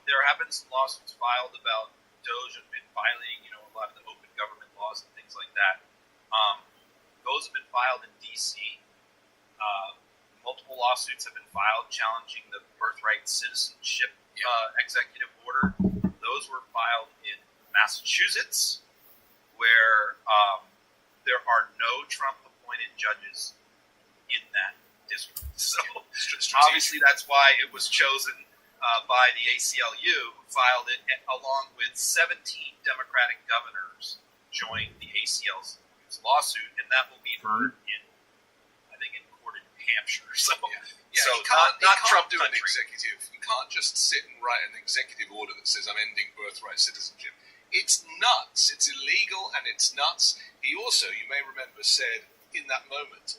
There have been some lawsuits filed about Doge have been violating, a lot of the open government laws and things like that. Those have been filed in D.C. Multiple lawsuits have been filed challenging the birthright citizenship executive order. Those were filed in Massachusetts, where there are no Trump-appointed judges in that district. So obviously that's why it was chosen by the ACLU, who filed it along with 17 Democratic governors joined the ACLU's lawsuit, and that will be heard in court in New Hampshire. So, so not Trump doing an executive. You can't just sit and write an executive order that says I'm ending birthright citizenship. It's nuts. It's illegal and it's nuts. He also, you may remember, said in that moment,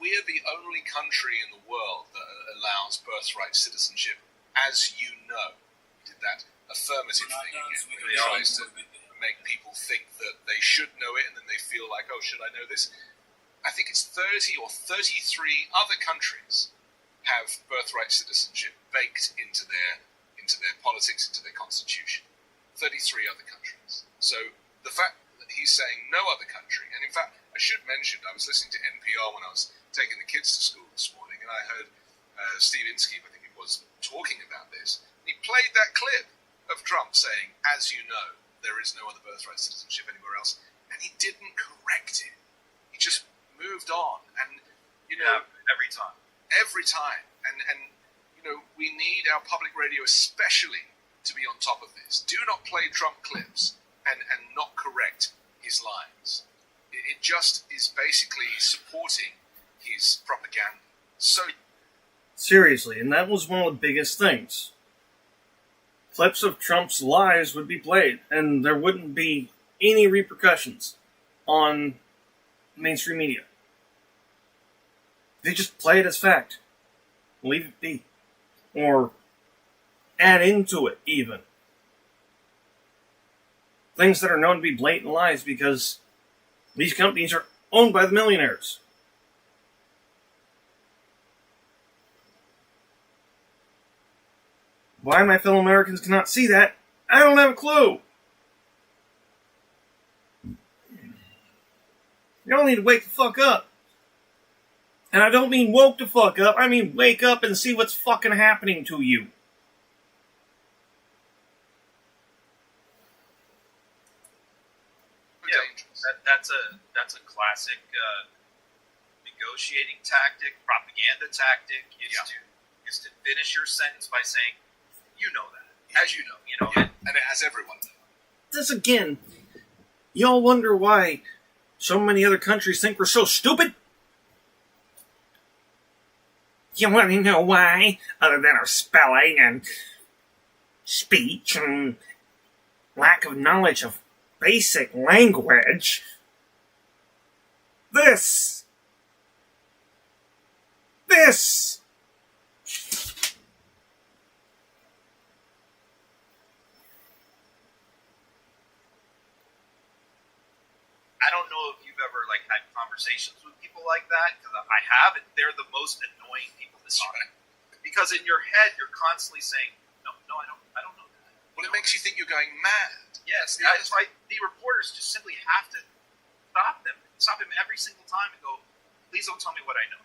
we are the only country in the world that allows birthright citizenship, as you know. We did that affirmative thing again. It tries to make people think that they should know it, and then they feel like, oh, should I know this? I think it's 30 or 33 other countries have birthright citizenship baked into their politics, into their constitution. 33 other countries. So the fact that he's saying no other country, and in fact, I should mention, I was listening to NPR when I was taking the kids to school this morning, and I heard Steve Inskeep, I think it was, talking about this. He played that clip of Trump saying, as you know, there is no other birthright citizenship anywhere else, and he didn't correct it. He just moved on, and, you know... every time. And you know, we need our public radio especially to be on top of this. Do not play Trump clips and not correct his lines. It just is basically supporting his propaganda. So seriously, and that was one of the biggest things. Clips of Trump's lies would be played, and there wouldn't be any repercussions on mainstream media. They just play it as fact. Leave it be. Or add into it, even. Things that are known to be blatant lies because these companies are owned by the millionaires. Why my fellow Americans cannot see that, I don't have a clue. Y'all need to wake the fuck up. And I don't mean woke the fuck up, I mean wake up and see what's fucking happening to you. Yeah, that's a classic negotiating tactic, propaganda tactic, is to finish your sentence by saying, you know that, as you know, and it has everyone. This again, y'all wonder why so many other countries think we're so stupid? You want to know why? Other than our spelling and speech and lack of knowledge of basic language. This. I don't know if you've ever had conversations with people like that, because I have, and they're the most annoying people to talk to. Because in your head, you're constantly saying, no, I don't know that. Well, it makes you think you're going mad. Yes, that's why the reporters just simply have to stop him every single time and go, please don't tell me what I know.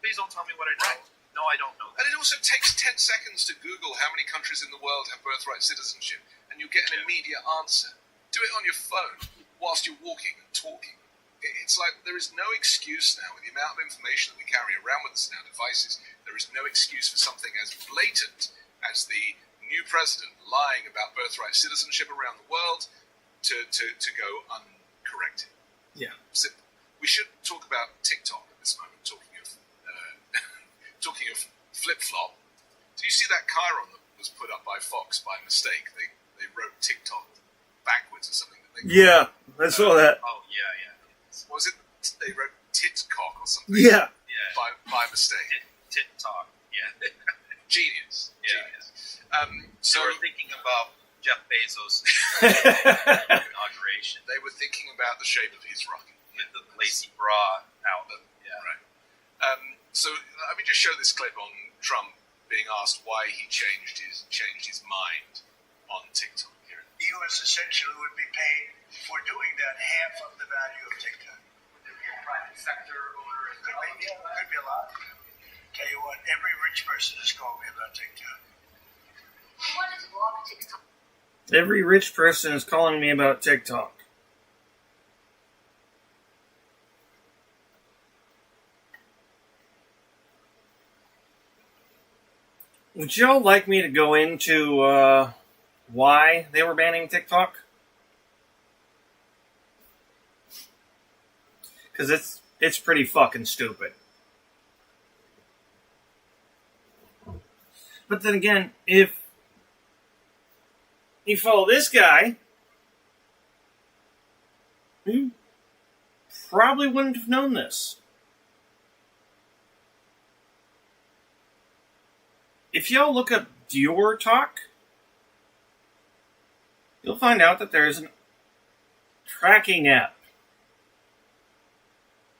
Please don't tell me what I know. Right. No, I don't know that. And it also takes 10 seconds to Google how many countries in the world have birthright citizenship, and you'll get an immediate answer. Do it on your phone whilst you're walking and talking. It's like there is no excuse now with the amount of information that we carry around with us in our devices. There is no excuse for something as blatant as the new president lying about birthright citizenship around the world to go uncorrected. Yeah. Simple. We should talk about TikTok at this moment. Talking of flip-flop. Do you see that chyron that was put up by Fox by mistake? They wrote TikTok backwards or something. Yeah, I saw that. Oh, yeah. What was it? They wrote titcock or something. Yeah. By mistake. Tit talk. Yeah. Genius. Yeah. Genius. So we're thinking about Jeff Bezos' inauguration. They were thinking about the shape of his rocket. With the lacy bra out. Yeah. Right. So let me just show this clip on Trump being asked why he changed his mind on TikTok. Here. The U.S. essentially would be paid for doing that half of the value of TikTok. Would there be a private sector owner as well? Could be a lot. Tell you what, every rich person is calling me about TikTok. What is wrong with TikTok? Every rich person is calling me about TikTok. Would y'all like me to go into why they were banning TikTok? Because it's pretty fucking stupid. But then again, if you follow this guy, you probably wouldn't have known this. if y'all look up Dior Talk, you'll find out that there's a tracking app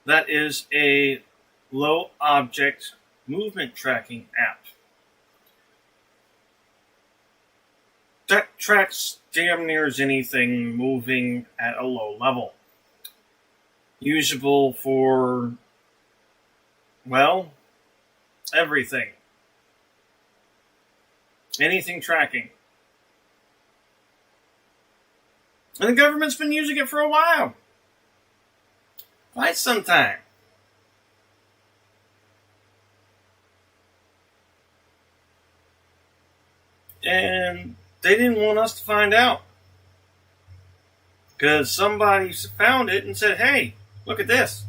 that is a low object movement tracking app that tracks damn near as anything moving at a low level. Usable for, well, everything. Anything tracking. And the government's been using it for a while. Quite some time. And they didn't want us to find out. Because somebody found it and said, hey, look at this.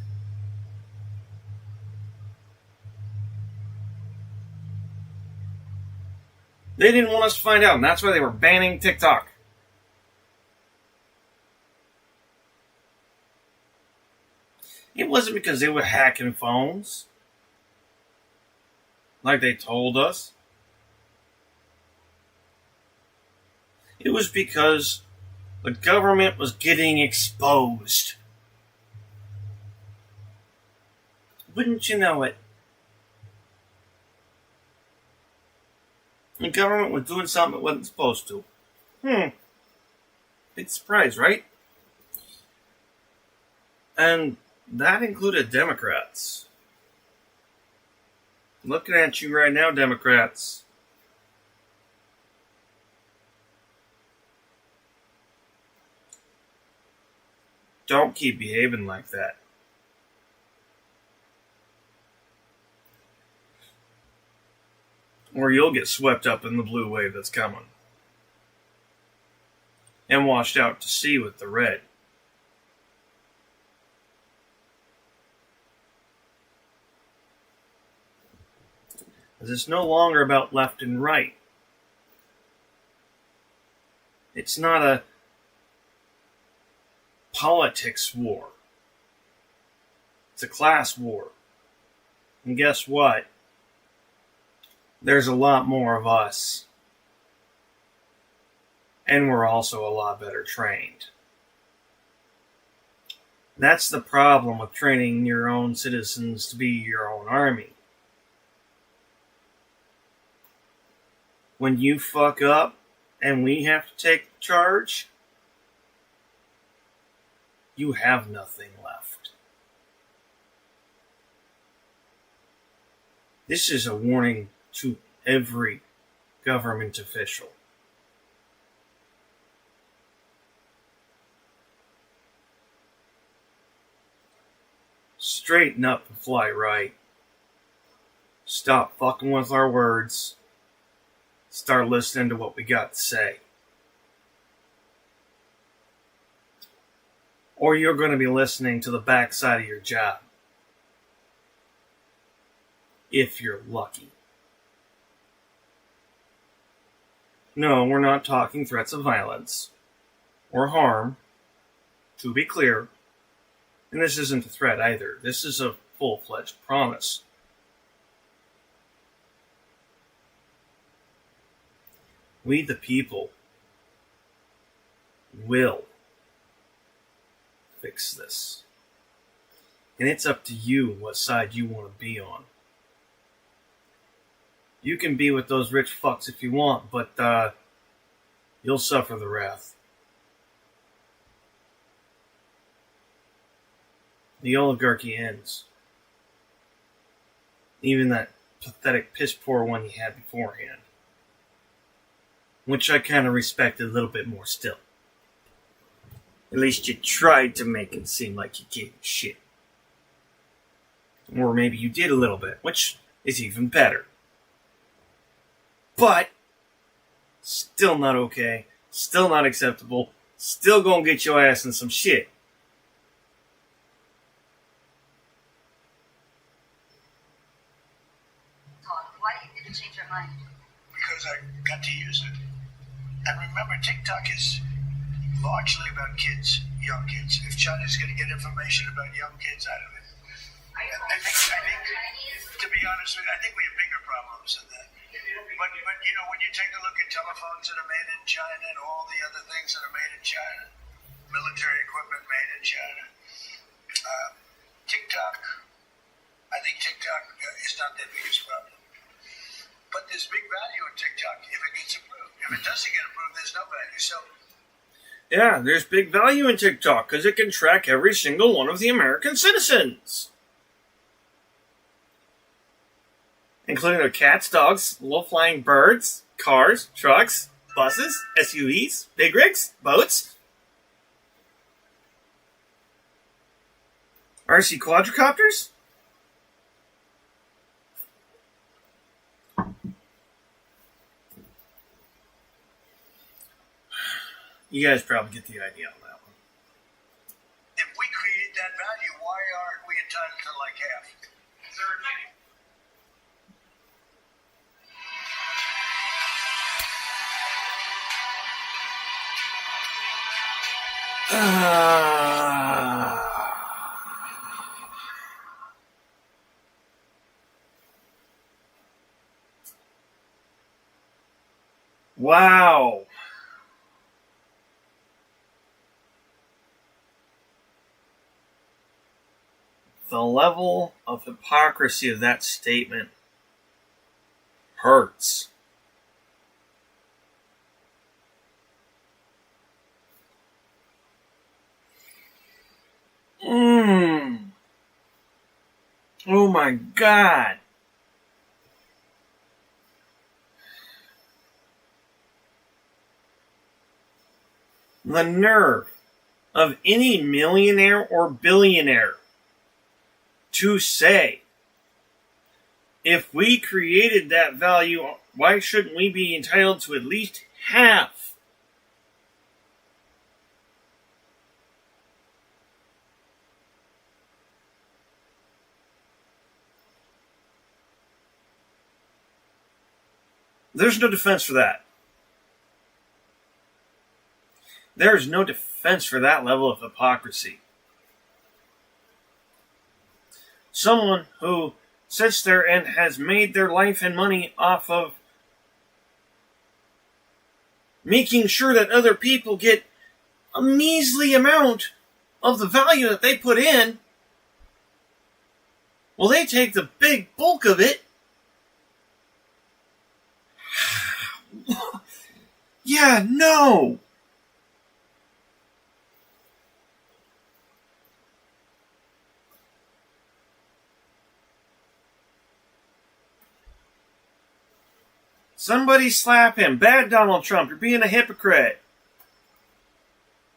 They didn't want us to find out, and that's why they were banning TikTok. It wasn't because they were hacking phones, like they told us. It was because the government was getting exposed. Wouldn't you know it? The government was doing something it wasn't supposed to. Big surprise, right? And that included Democrats. Looking at you right now, Democrats. Don't keep behaving like that. Or you'll get swept up in the blue wave that's coming. And washed out to sea with the red. Because it's no longer about left and right. It's not a politics war. It's a class war. And guess what? There's a lot more of us. And we're also a lot better trained. That's the problem with training your own citizens to be your own army. When you fuck up and we have to take charge, you have nothing left. This is a warning to every government official. Straighten up and fly right. Stop fucking with our words. Start listening to what we got to say. Or you're going to be listening to the backside of your job. If you're lucky. No, we're not talking threats of violence or harm, to be clear. And this isn't a threat either. This is a full-fledged promise. We, the people, will fix this. And it's up to you what side you want to be on. You can be with those rich fucks if you want, but you'll suffer the wrath. The oligarchy ends. Even that pathetic piss poor one you had beforehand. Which I kind of respected a little bit more still. At least you tried to make it seem like you gave a shit. Or maybe you did a little bit, which is even better. But, still not okay, still not acceptable, still gonna get your ass in some shit. Why did you change your mind? Because I got to use it. And remember, TikTok is largely about kids, young kids. If China's going to get information about young kids out of it, I think, to be honest with you, I think we have bigger problems than that. But you know, when you take a look at telephones that are made in China and all the other things that are made in China, military equipment made in China, TikTok, I think TikTok is not their biggest problem. But there's big value in TikTok if it gets approved. If it doesn't get approved, there's no value. So, Yeah, there's big value in TikTok because it can track every single one of the American citizens, including their cats, dogs, low-flying birds, cars, trucks, buses, SUVs, big rigs, boats, RC quadricopters. You guys probably get the idea on that one. if we create that value, why aren't we entitled to like half? Wow. The level of hypocrisy of that statement hurts. Oh my God. The nerve of any millionaire or billionaire to say, if we created that value, why shouldn't we be entitled to at least half? There's no defense for that. There is no defense for that level of hypocrisy. Someone who sits there and has made their life and money off of making sure that other people get a measly amount of the value that they put in, well, they take the big bulk of it. Yeah, no. Somebody slap him. Bad Donald Trump. You're being a hypocrite.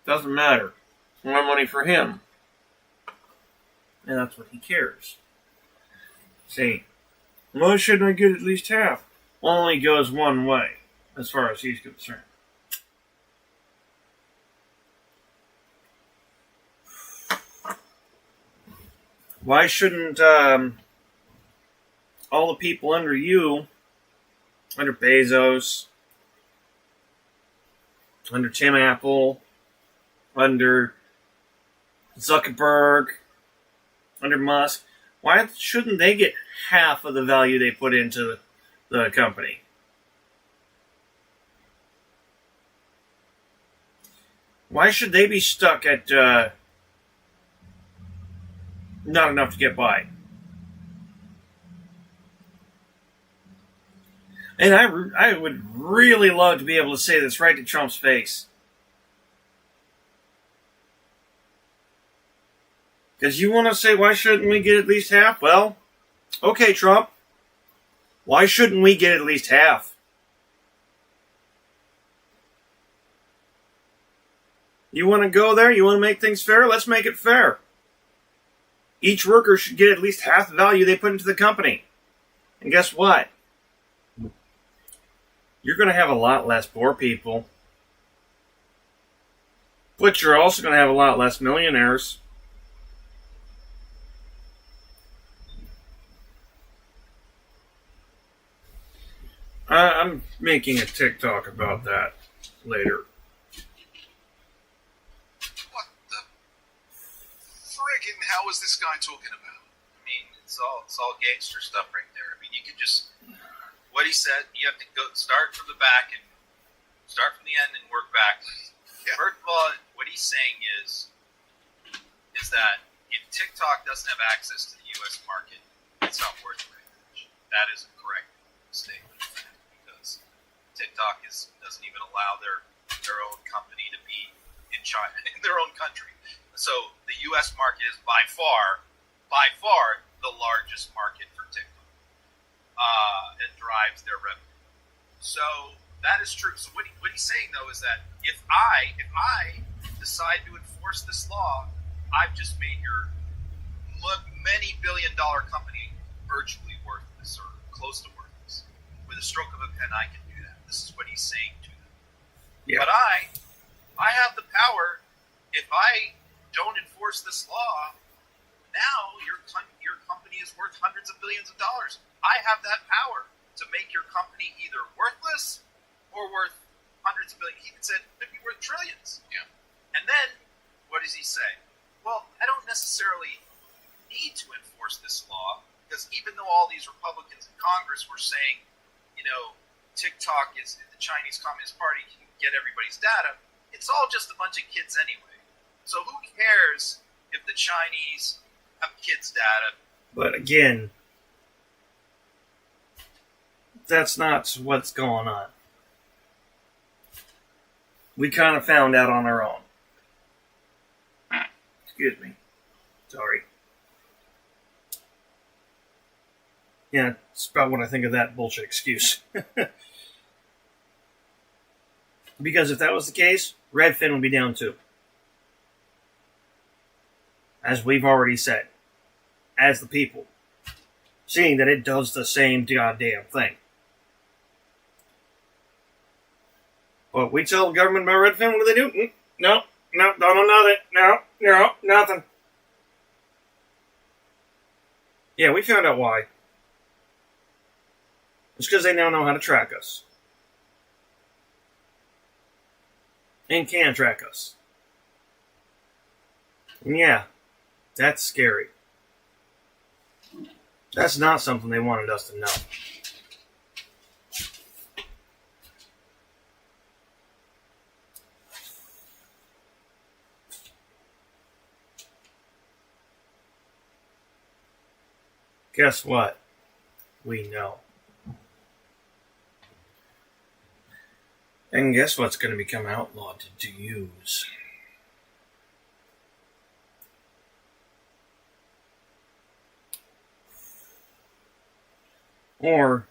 Doesn't matter. More money for him. And that's what he cares. See, why shouldn't I get at least half? Only goes one way, as far as he's concerned. Why shouldn't all the people under you, under Bezos, under Tim Apple, under Zuckerberg, under Musk, why shouldn't they get half of the value they put into the company? Why should they be stuck at not enough to get by? And I would really love to be able to say this right to Trump's face. Because you want to say, why shouldn't we get at least half? Well, okay, Trump. Why shouldn't we get at least half? You want to go there? You want to make things fair? Let's make it fair. Each worker should get at least half the value they put into the company. And guess what? You're going to have a lot less poor people. But you're also going to have a lot less millionaires. I'm making a TikTok about that later. What the friggin' hell was this guy talking about? I mean, it's all gangster stuff right there. I mean, you could just what he said, you have to go start from the back and start from the end and work back. Yeah. First of all, what he's saying is that if TikTok doesn't have access to the U.S. market, it's not worth it very much. That is a correct statement because TikTok doesn't even allow their own company to be in China, in their own country. So the U.S. market is by far the largest market for TikTok. It drives their revenue. So that is true. So what he's saying though is that if I decide to enforce this law, I've just made your many billion-dollar company virtually worthless or close to worthless. With a stroke of a pen, I can do that. This is what he's saying to them. Yeah. But I have the power. If I don't enforce this law, now your company is worth hundreds of billions of dollars. I have that power to make your company either worthless or worth hundreds of billions. He even said it could be worth trillions. Yeah. And then, what does he say? Well, I don't necessarily need to enforce this law because even though all these Republicans in Congress were saying, TikTok is the Chinese Communist Party can get everybody's data, it's all just a bunch of kids anyway. So who cares if the Chinese have kids' data? But again, that's not what's going on. We kind of found out on our own. Excuse me. Sorry. Yeah, it's about what I think of that bullshit excuse. Because if that was the case, Redfin would be down too. As we've already said. As the people. Seeing that it does the same goddamn thing. But we tell the government about Redfin, what do they do? No, don't know nothing. No, nothing. Yeah, we found out why. It's because they now know how to track us. And can track us. And yeah, that's scary. That's not something they wanted us to know. Guess what? We know. And guess what's going to become outlawed to use? Or,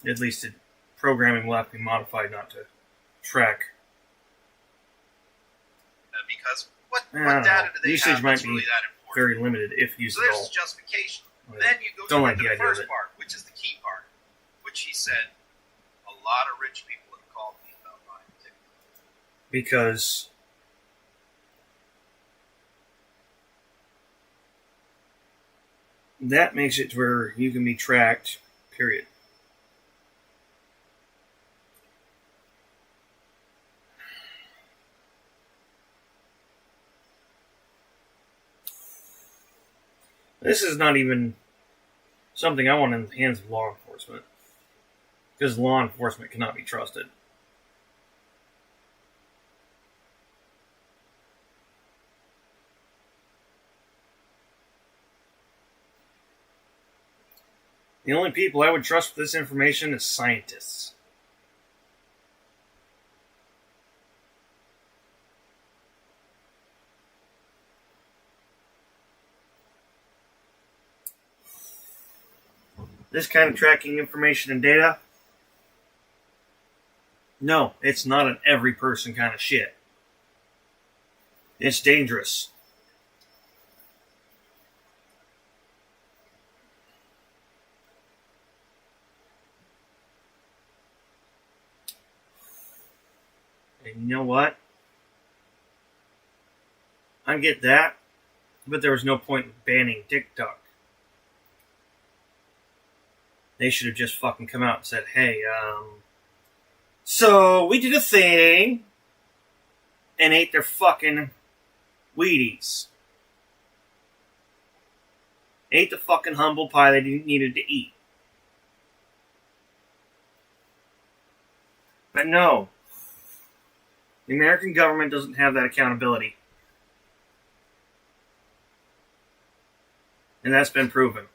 at least the programming will have to be modified not to track. Because what I don't data know. do they Usage have might that's be really that important? very limited if used So at there's all. his justification. I Then you go don't like to the the idea of first it. part, which is the key part, which he said a lot of rich people have called me about buying TikTok. Because that makes it to where you can be tracked, period. This is not even something I want in the hands of law enforcement. Because law enforcement cannot be trusted. The only people I would trust with this information is scientists. This kind of tracking information and data, no, it's not an every person kind of shit. It's dangerous. And you know what? I get that, but there was no point in banning TikTok. They should have just fucking come out and said, hey, so we did a thing and ate their fucking Wheaties. Ate the fucking humble pie they needed to eat. But no, the American government doesn't have that accountability. And that's been proven.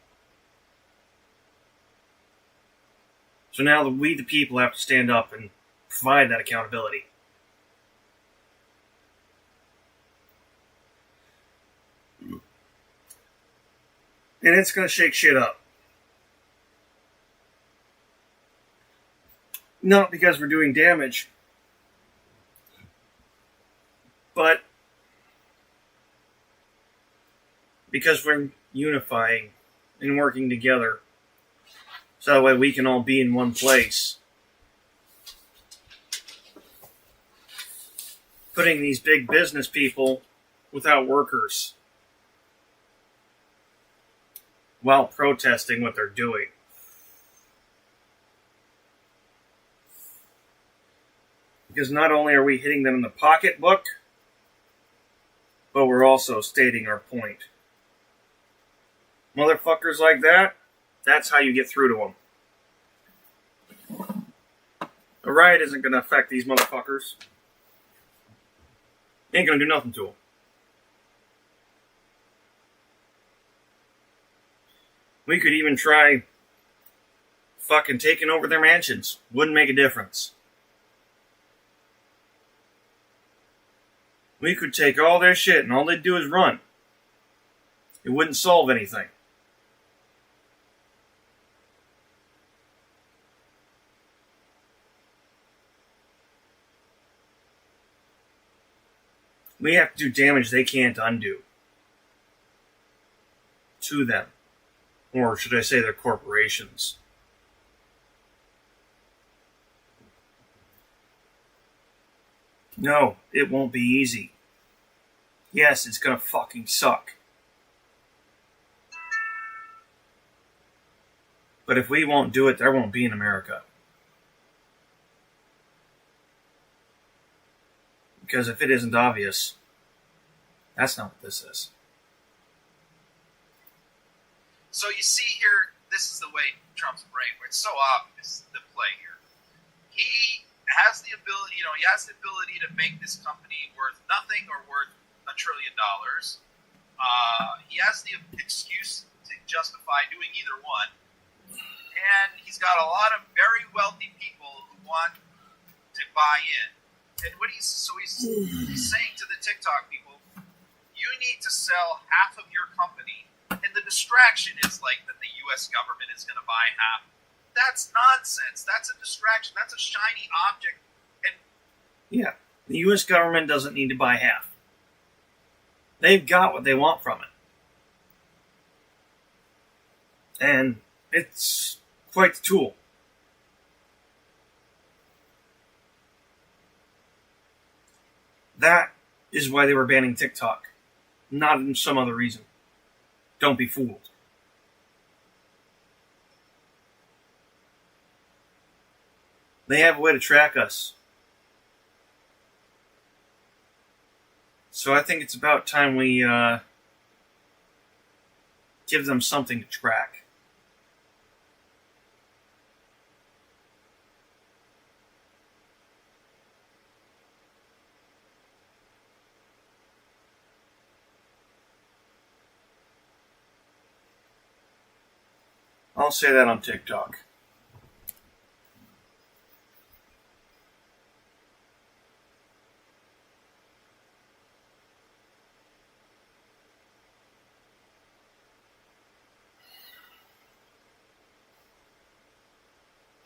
So now we, the people, have to stand up and provide that accountability. And it's going to shake shit up. Not because we're doing damage, but because we're unifying and working together. So that way we can all be in one place. Putting these big business people without workers while protesting what they're doing. Because not only are we hitting them in the pocketbook, but we're also stating our point. Motherfuckers like that, that's how you get through to them. A riot isn't going to affect these motherfuckers. Ain't going to do nothing to them. We could even try fucking taking over their mansions. Wouldn't make a difference. We could take all their shit and all they'd do is run. It wouldn't solve anything. We have to do damage they can't undo. To them. Or should I say their corporations. No, it won't be easy. Yes, it's gonna fucking suck. But if we won't do it, there won't be an America. Because if it isn't obvious, that's not what this is. So you see here, this is the way Trump's brain works. It's so obvious, the play here. He has the ability, to make this company worth nothing or worth $1 trillion. He has the excuse to justify doing either one. And he's got a lot of very wealthy people who want to buy in. And what he's saying to the TikTok people, you need to sell half of your company. And the distraction is like that the U.S. government is going to buy half. That's nonsense. That's a distraction. That's a shiny object. And yeah, the U.S. government doesn't need to buy half. They've got what they want from it. And it's quite the tool. That is why they were banning TikTok. Not in some other reason. Don't be fooled. They have a way to track us. So I think it's about time we give them something to track. I'll say that on TikTok.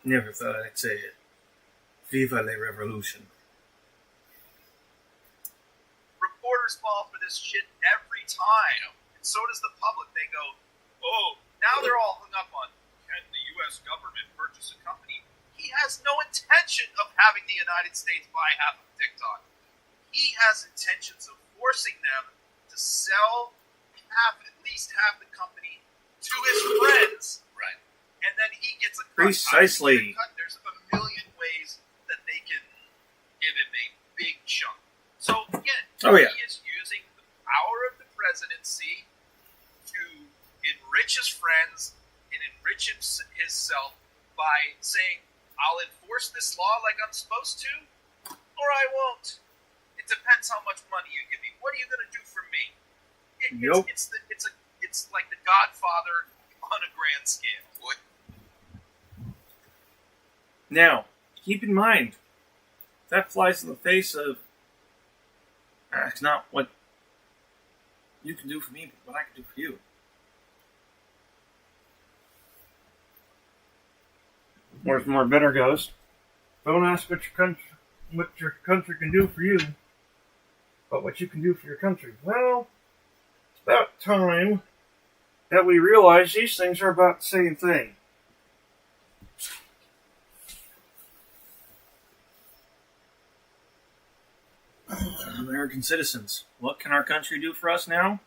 Never thought I'd say it. Viva la revolution. reporters fall for this shit every time. And so does the public. They go, oh, now they're all hung up on, can the U.S. government purchase a company? He has no intention of having the United States buy half of TikTok. He has intentions of forcing them to sell at least half the company to his friends. Right. And then he gets a cut. Precisely. There's a million ways that they can give him a big chunk. So again, he is using the power of the presidency to enrich his friends and enrich himself by saying, I'll enforce enforce this law like I'm supposed to, or I won't. It depends how much money you give me. What are you going to do for me? Yup. It's like The Godfather on a grand scale. What? Now, keep in mind, that flies in the face of it's not what you can do for me, but what I can do for you. Or as more better goes, don't ask what your country can do for you, but what you can do for your country. Well, it's about time that we realize these things are about the same thing. American citizens, what can our country do for us now?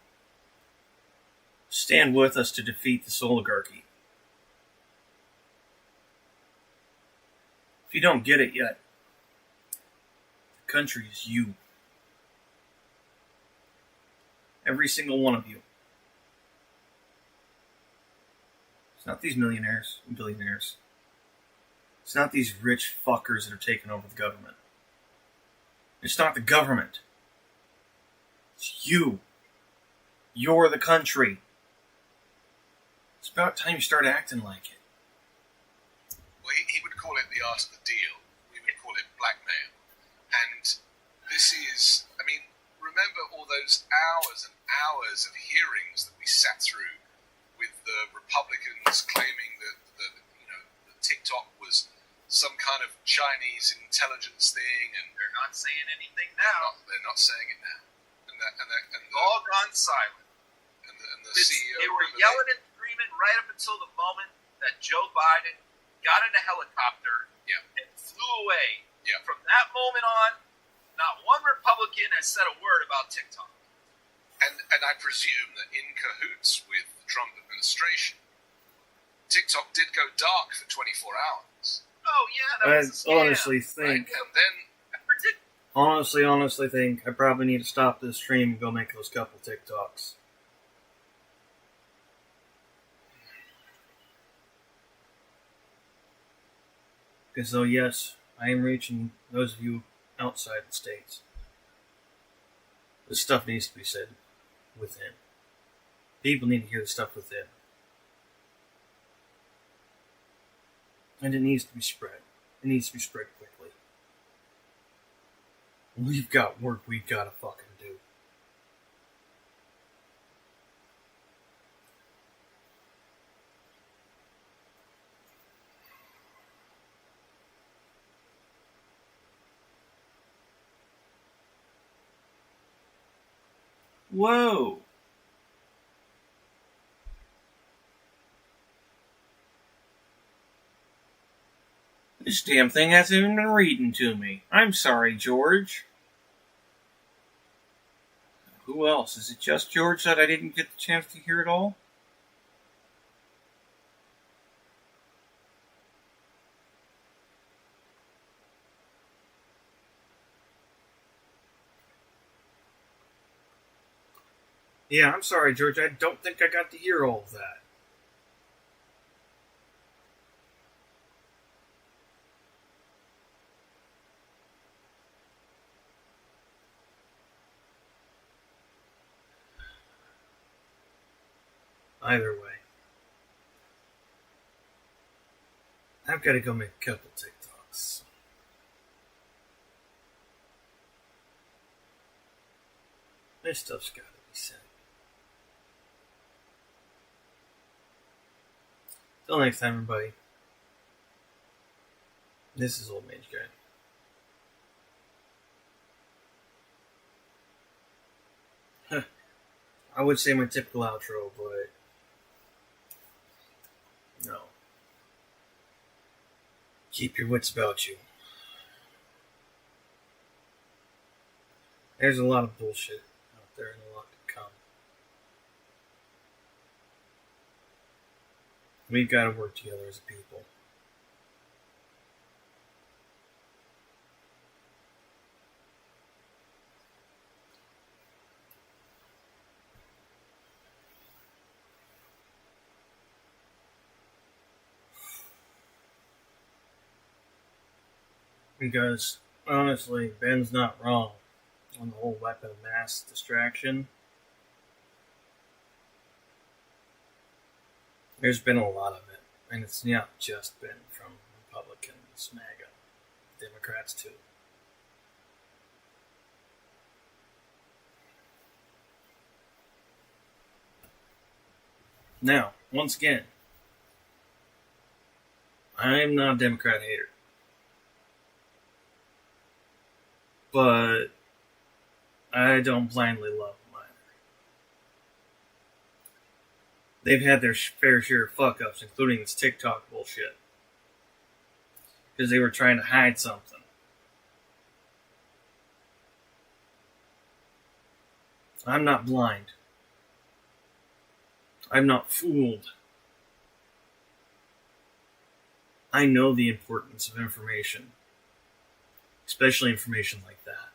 Stand with us to defeat this oligarchy. If you don't get it yet, the country is you. Every single one of you. It's not these millionaires and billionaires. It's not these rich fuckers that are taking over the government. It's not the government. It's you. You're the country. It's about time you start acting like it. Well, he would call it the art of the deal. We would call it blackmail. And this is, I mean, remember all those hours and hours of hearings that we sat through with the Republicans claiming that TikTok was some kind of Chinese intelligence thing, and They're not saying anything now. they're not saying it now. And It's all gone silent. the CEO. They were yelling and screaming right up until the moment that Joe Biden got in a helicopter and flew away. Yeah. From that moment on, not one Republican has said a word about TikTok. And I presume that in cahoots with the Trump administration, TikTok did go dark for 24 hours. Oh yeah, that was a scam. Honestly think. Right? And then I predict. Honestly think I probably need to stop this stream and go make those couple TikToks. Because though, yes, I am reaching those of you outside the States. This stuff needs to be said within. People need to hear the stuff within. And it needs to be spread. It needs to be spread quickly. We've got work we've got to fucking do. Whoa! This damn thing hasn't even been reading to me. I'm sorry, George. Who else? Is it just George that I didn't get the chance to hear it all? Yeah, I'm sorry, George. I don't think I got to hear all of that. Either way, I've got to go make a couple TikToks. This stuff's got to be said. Till next time, everybody. This is Old Mage Guy. I would say my typical outro, but no. Keep your wits about you. There's a lot of bullshit out there and a lot to come. We've got to work together as a people. Because, honestly, Ben's not wrong on the whole weapon of mass distraction. There's been a lot of it, and it's not just been from Republicans, MAGA, Democrats too. Now, once again, I'm not a Democrat hater. But I don't blindly love them either. They've had their fair share of fuck-ups, including this TikTok bullshit. Because they were trying to hide something. I'm not blind. I'm not fooled. I know the importance of information. Especially information like that.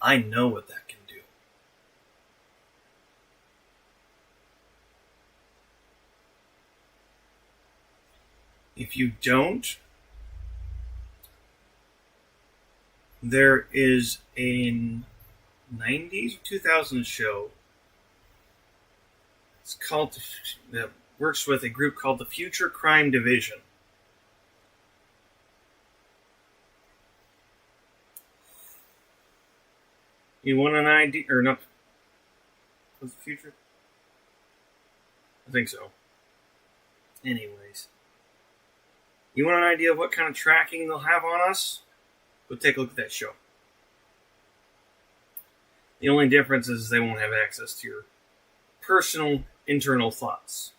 I know what that can do. If you don't, there is a 90s or 2000s show. It's called, that works with a group called the Future Crime Division. You want an idea, or not? What's the future? I think so. Anyways. You want an idea of what kind of tracking they'll have on us? Go take a look at that show. The only difference is they won't have access to your personal, internal thoughts.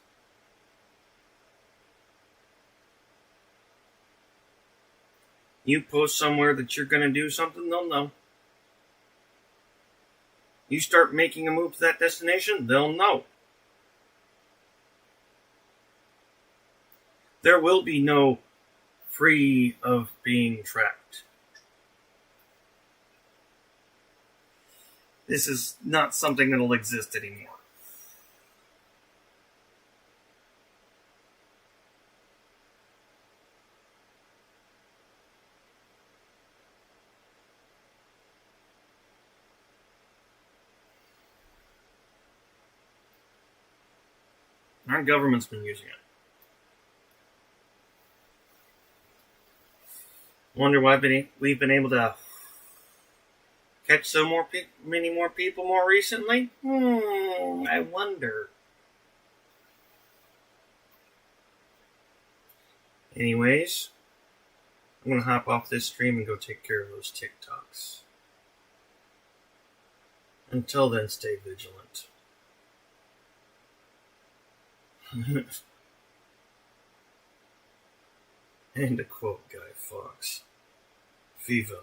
You post somewhere that you're going to do something, they'll know. You start making a move to that destination, they'll know. There will be no free of being tracked. This is not something that'll exist anymore. Our government's been using it. Wonder why we've been able to catch so many more people more recently? I wonder. Anyways, I'm going to hop off this stream and go take care of those TikToks. Until then, stay vigilant. And to quote Guy Fawkes, Viva la